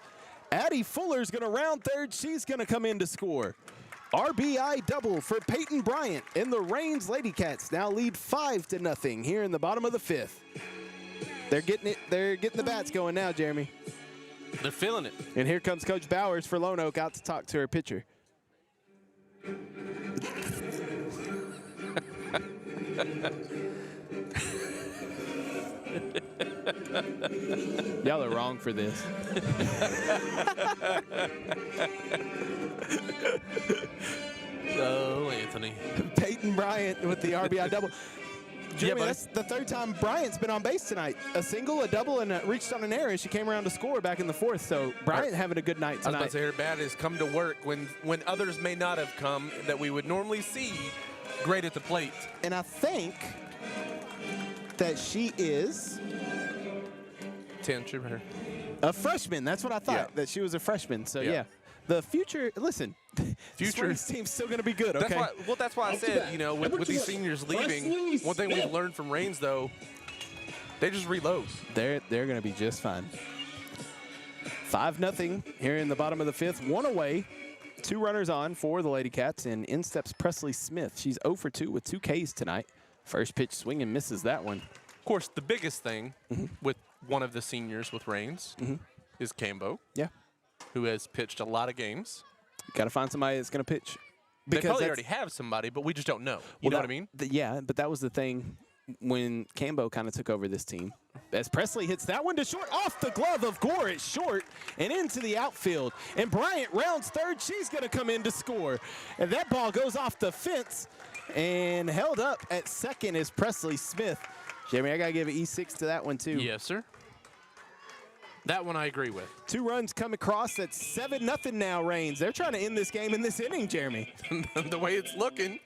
Addie Fuller's going to round third. She's going to come in to score. RBI double for Peyton Bryant. And the Reigns Lady Cats now lead 5-0 here in the bottom of the 5th. They're getting it. They're getting the bats going now, Jeremy. They're feeling it. And here comes Coach Bowers for Lone Oak out to talk to her pitcher. Y'all are wrong for this. Oh, Anthony. Peyton Bryant with the RBI double. Jeremy, buddy. that's the third time Bryant's been on base tonight. A single, a double, and reached on an error, and she came around to score back in the 4th. So Bryant having a good night I was about tonight. to say her bat has come to work when others may not have come that we would normally see great at the plate. And I think that she is 10, should her. a freshman. That's what I thought, Yeah. that she was a freshman. So, Yeah. yeah. The future, listen, Future- this team's still going to be good, okay? That's why I Up to said, bat. you know, Number with these 20, seniors Presley leaving, one thing we've Smith. learned from Reigns, though, they just reload. They're going to be just fine. 5-0 here in the bottom of the 5th. One away, 2 runners on for the Lady Cats, and in steps Presley Smith. She's 0 for 2 with 2 Ks tonight. First pitch swing and misses that one. Of course, the biggest thing with one of the seniors with Reigns is Cambo, Yeah. who has pitched a lot of games. Got to find somebody that's going to pitch. They probably that's- already have somebody, but we just don't know. Well, You know that- what I mean? Yeah, but that was the thing when Cambo kind of took over this team. As Presley hits that one to short, off the glove of Gore, it's short and into the outfield. And Bryant rounds third. She's going to come in to score. And that ball goes off the fence and held up at second is Presley Smith. Jeremy, I got to give an E6 to that one, too. Yes, sir. That one I agree with. 2 runs come across. That's 7-0 now, Reigns. They're trying to end this game in this inning, Jeremy. The way it's looking,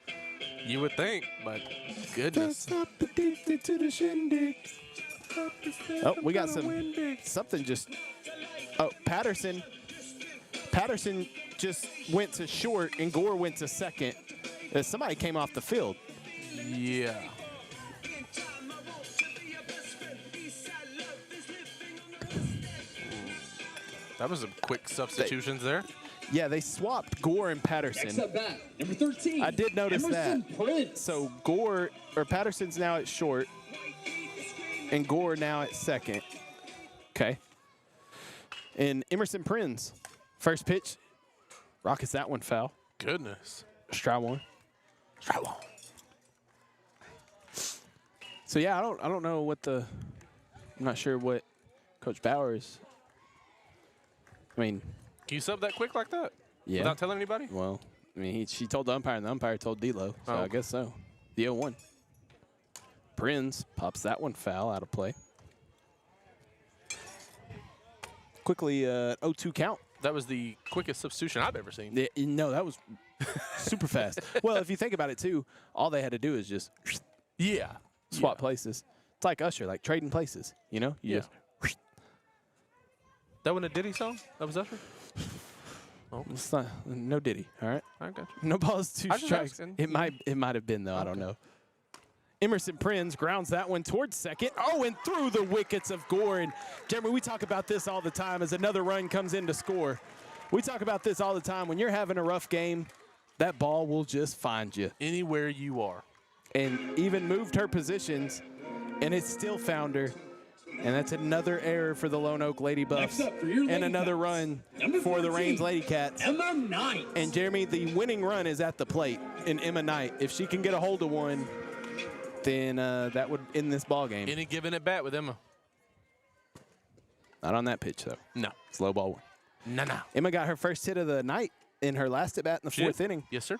you would think, but goodness. Oh, we got something just. Oh, Patterson just went to short and Gore went to second. Somebody came off the field. Yeah. That was some quick substitutions there. Yeah, they swapped Gore and Next Patterson. up bat, number 13. I did notice Emerson that. Prince. So Patterson's now at short and Gore now at second. Okay. And Emerson Prinz, first pitch, rockets that one foul. Goodness. Strike one. So yeah, I don't know what I'm not sure what Coach Bowers. I mean, Can you sub that quick like that? yeah. Without telling anybody? Well, I mean, she told the umpire, and the umpire told D'Lo, so Oh. I guess so. The 0-1. Prinz pops that one foul out of play. Quickly, 0-2 count That was the quickest substitution I've ever seen. Yeah, no, that was super fast. Well, if you think about it, too, all they had to do is just swap places. It's like Usher, like trading places, you know? You just That wasn't a Diddy song? That was Usher? It's not, no Diddy, all right? I got you. No balls, 2 I was just strikes. asking. It might have been, though. I don't know. Emerson Prinz grounds that one towards second. Oh, and through the wickets of Gore. And Jeremy, we talk about this all the time as another run comes in to score. We talk about this all the time. When you're having a rough game, that ball will just find you. Anywhere you are. And even moved her positions, and it still found her. And that's another error for the Lone Oak Lady Buffs. Next up for your And Lady another Cats, run number for the 14, Reigns Lady Cats. Emma Knight. And Jeremy, the winning run is at the plate in Emma Knight. If she can get a hold of one, then that would end this ball game. Any given at bat with Emma? Not on that pitch, though. No. Slow ball one. No. Emma got her first hit of the night in her last at bat in the fourth inning. Yes, sir.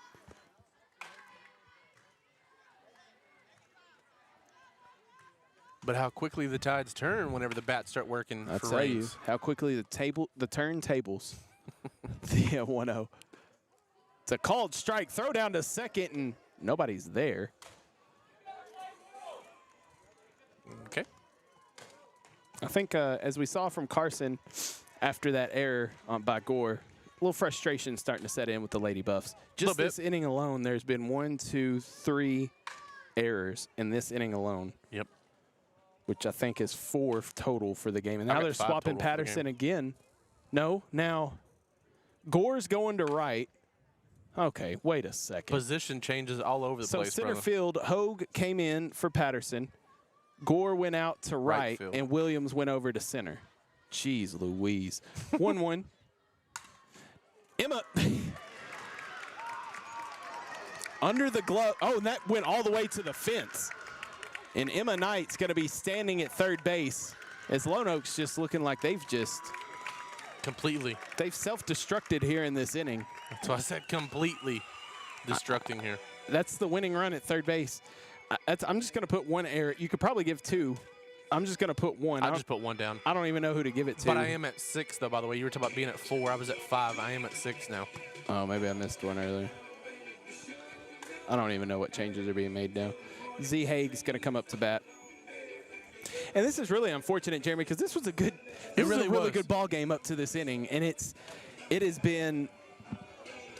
But how quickly the tides turn whenever the bats start working I'll for tell you Reigns. how quickly the turntables. The 1-0. It's a called strike. Throw down to second, and nobody's there. Okay. I think as we saw from Carson after that error by Gore, a little frustration starting to set in with the Lady Buffs. Just this inning alone, there's been 1, 2, 3 errors in this inning alone. Yep. Which I think is 4 total for the game. And I now got they're 5 swapping total for the Patterson game. again. No, now Gore's going to right. Okay, wait a second. Position changes all over the So place, center brother. field, Hogue came in for Patterson. Gore went out to right, field. and Williams went over to center. Jeez Louise. 1-1. Emma. Under the glove. Oh, and that went all the way to the fence. And Emma Knight's going to be standing at third base as Lone Oak's just looking like they've self-destructed here in this inning. That's why I said completely destructing here. That's the winning run at third base. I'm just going to put 1 error. You could probably give 2. I'm just going to put 1. I just put 1 down. I don't even know who to give it to. But I am at 6, though, by the way. You were talking about being at 4. I was at 5. I am at 6 now. Oh, maybe I missed one earlier. I don't even know what changes are being made now. Z Haig's going to come up to bat. And this is really unfortunate, Jeremy, because this was a really good ball game up to this inning, and it has been.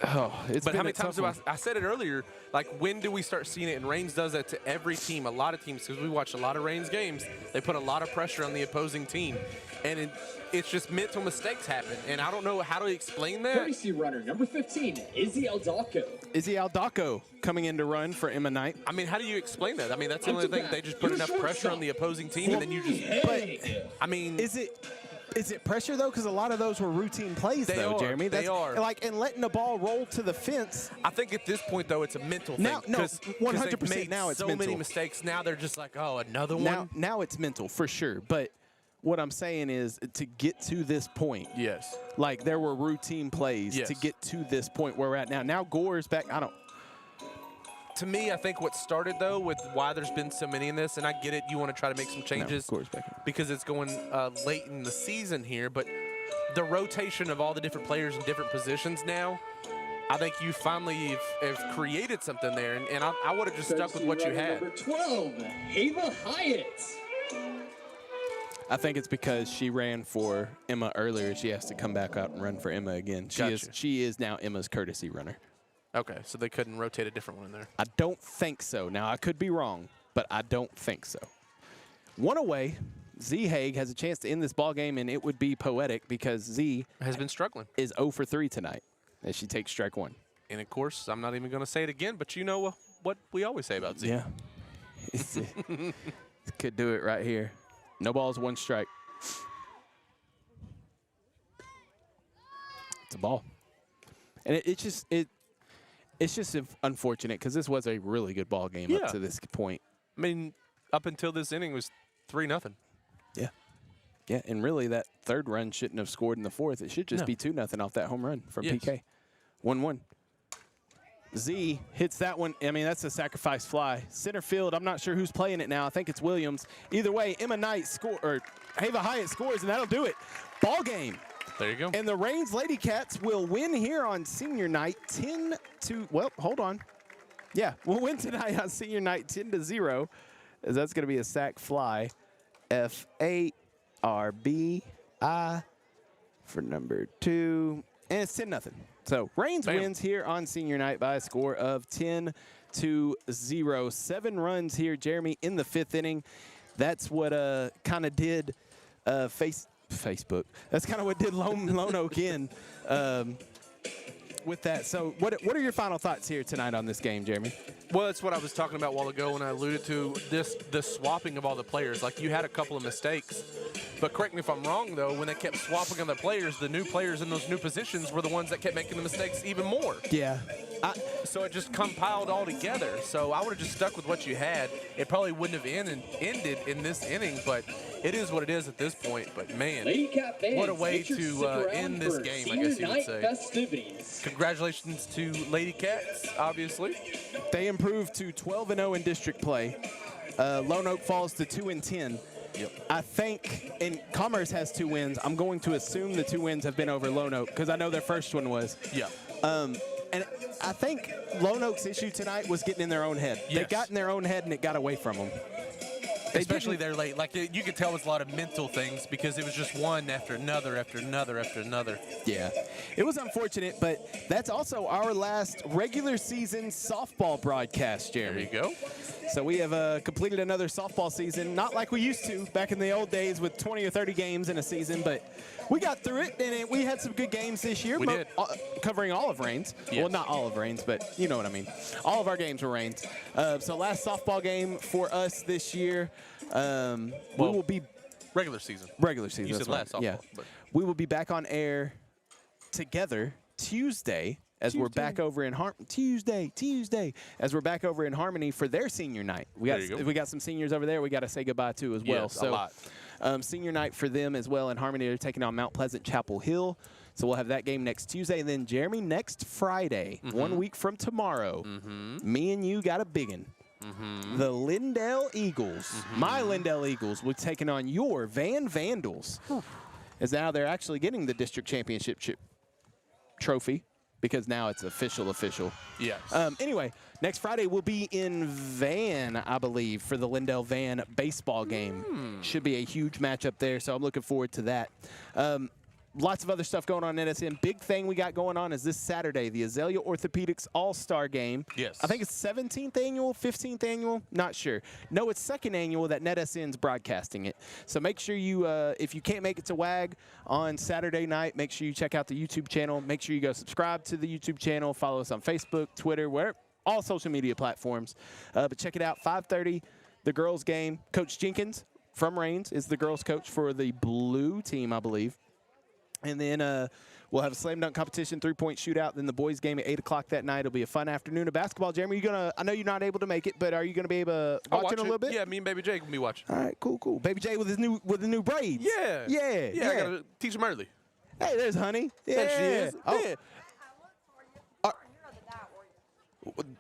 Oh, it's But been how many a tough times do one. I said it earlier, like when do we start seeing it? And Reigns does that to every team, a lot of teams, because we watch a lot of Reigns games. They put a lot of pressure on the opposing team. And it's just mental mistakes happen. And I don't know how to explain that. Courtesy runner number 15, Izzy Aldaco. Izzy Aldaco coming in to run for Emma Knight. I mean, how do you explain that? I mean, that's the Up only to thing. bat, They just put your enough pressure shortstop. on the opposing team, and then you just. Hey. I mean, Is it pressure though? Because a lot of those were routine plays, They though, are. Jeremy. They are. Like, and letting the ball roll to the fence. I think at this point, though, it's a mental thing. Now- no, 'cause 100% they've made now it's so many mental. mistakes. Now they're just like, oh, another Now, one. now it's mental for sure. But what I'm saying is to get to this point, Yes. like there were routine plays Yes. to get to this point where we're at now. Now Gore's back. To me, I think what started, though, with why there's been so many in this, and I get it, you want to try to make some changes Gore's back. because it's going late in the season here, but the rotation of all the different players in different positions now, I think you finally have created something there, and I would have just stuck with what you Courtesy runner had. Number 12, Hava Hyatt. I think it's because she ran for Emma earlier. She has to come back out and run for Emma again. Gotcha. She is now Emma's courtesy runner. Okay, so they couldn't rotate a different one in there. I don't think so. Now, I could be wrong, but I don't think so. 1 away. Z Haig has a chance to end this ball game, and it would be poetic because Z Has been struggling. is 0 for 3 tonight as she takes strike 1. And, of course, I'm not even going to say it again, but you know what we always say about Z. Yeah. Could do it right here. No balls, 1 strike. It's a ball. And it's just unfortunate because this was a really good ball game Yeah. up to this point. I mean, up until this inning was 3-0. Yeah. Yeah, and really that third run shouldn't have scored in the fourth. It should just No. be 2-0 off that home run from Yes. PK. 1-1. Z hits that one. I mean, that's a sacrifice fly. Center field, I'm not sure who's playing it now. I think it's Williams. Either way, Emma Knight Hava Hyatt scores, and that'll do it. Ball game. There you go. And the Reigns Lady Cats will win here on senior night 10-, well, hold on. Yeah, we'll win tonight on senior night 10-0, as that's going to be a sack fly. FARBI for number 2. And it's 10-0. So Reigns wins here on senior night by a score of 10-0. 7 runs here, Jeremy, in the 5th inning. That's what kind of did Facebook. That's kind of what did Lone Oak in with that. So what are your final thoughts here tonight on this game, Jeremy? Well, it's what I was talking about a while ago when I alluded to the swapping of all the players. Like, you had a couple of mistakes. But correct me if I'm wrong, though, when they kept swapping on the new players in those new positions were the ones that kept making the mistakes even more. Yeah. So it just compiled all together. So I would have just stuck with what you had. It probably wouldn't have ended in this inning, but it is what it is at this point. But, man, what a way to end this game, I guess you would say. Festivities. Congratulations to Lady Cats, obviously. They improved to 12-0 in district play. Lone Oak falls to 2-10. Yep. I think, and Commerce has 2 wins. I'm going to assume the 2 wins have been over Lone Oak because I know their first one was. Yeah. And I think Lone Oak's issue tonight was getting in their own head. Yes. They got in their own head and it got away from them. Especially they're late. Like, you could tell it was a lot of mental things because it was just one after another after another after another. Yeah. It was unfortunate, but that's also our last regular season softball broadcast, Jeremy. There you go. So we have completed another softball season, not like we used to back in the old days with 20 or 30 games in a season, but we got through it, and we had some good games this year. We did. Covering all of Reigns. Yes. Well, not all of Reigns, but you know what I mean. All of our games were Reigns. So last softball game for us this year. We will be regular season. Regular season. You said last softball. Yeah. But. We will be back on air together Tuesday. As we're back over in Tuesday, as we're back over in Harmony for their senior night. We got some seniors over there we got to say goodbye to as well. Yes, so, a lot. Senior night for them as well in Harmony. They're taking on Mount Pleasant Chapel Hill. So we'll have that game next Tuesday. And then, Jeremy, next Friday, 1 week from tomorrow, me and you got a big one. The Lindell Eagles, my Lindell Eagles, will be taking on your Van Vandals. As now they're actually getting the district championship trophy. Because now it's official. Yes. Anyway, next Friday we'll be in Van, I believe, for the Lindell Van baseball game. Should be a huge matchup there, so I'm looking forward to that. Lots of other stuff going on in NSN. Big thing we got going on is this Saturday, the Azalea Orthopedics All-Star Game. Yes. I think it's 17th annual, 15th annual, not sure. No, it's 2nd annual that NetSN's broadcasting it. So make sure you, if you can't make it to WAG on Saturday night, make sure you check out the YouTube channel. Make sure you go subscribe to the YouTube channel. Follow us on Facebook, Twitter, all social media platforms. But check it out, 5:30, the girls' game. Coach Jenkins from Reigns is the girls' coach for the blue team, I believe. And then we'll have a slam dunk competition, 3-point shootout. Then the boys' game at 8 o'clock that night. It'll be a fun afternoon of basketball. Jeremy, I know you're not able to make it, but are you going to be able to watch it a little bit? Yeah, me and Baby Jake will be watching. All right, cool. Baby Jay with the new braids. Yeah. Yeah. I got to teach him early. Hey, there's Honey. Yeah. There she is. Oh. Yeah.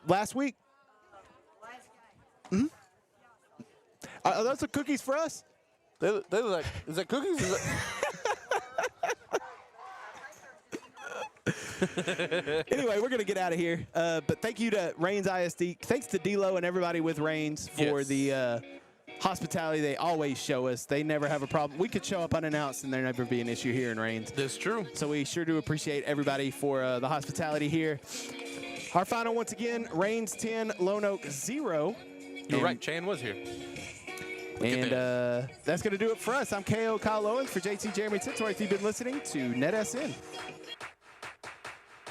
Last week. Are those the cookies for us? They look like, is that cookies? Anyway, we're going to get out of here. But thank you to Reigns ISD. Thanks to D-Lo and everybody with Reigns for the hospitality they always show us. They never have a problem. We could show up unannounced and there never be an issue here in Reigns. That's true. So we sure do appreciate everybody for the hospitality here. Our final, once again, Reigns 10, Lone Oak 0. You're right, Chan was here. And that's going to do it for us. I'm KO Kyle Owens for JT Jeremy Titorth. You've been listening to NetSN.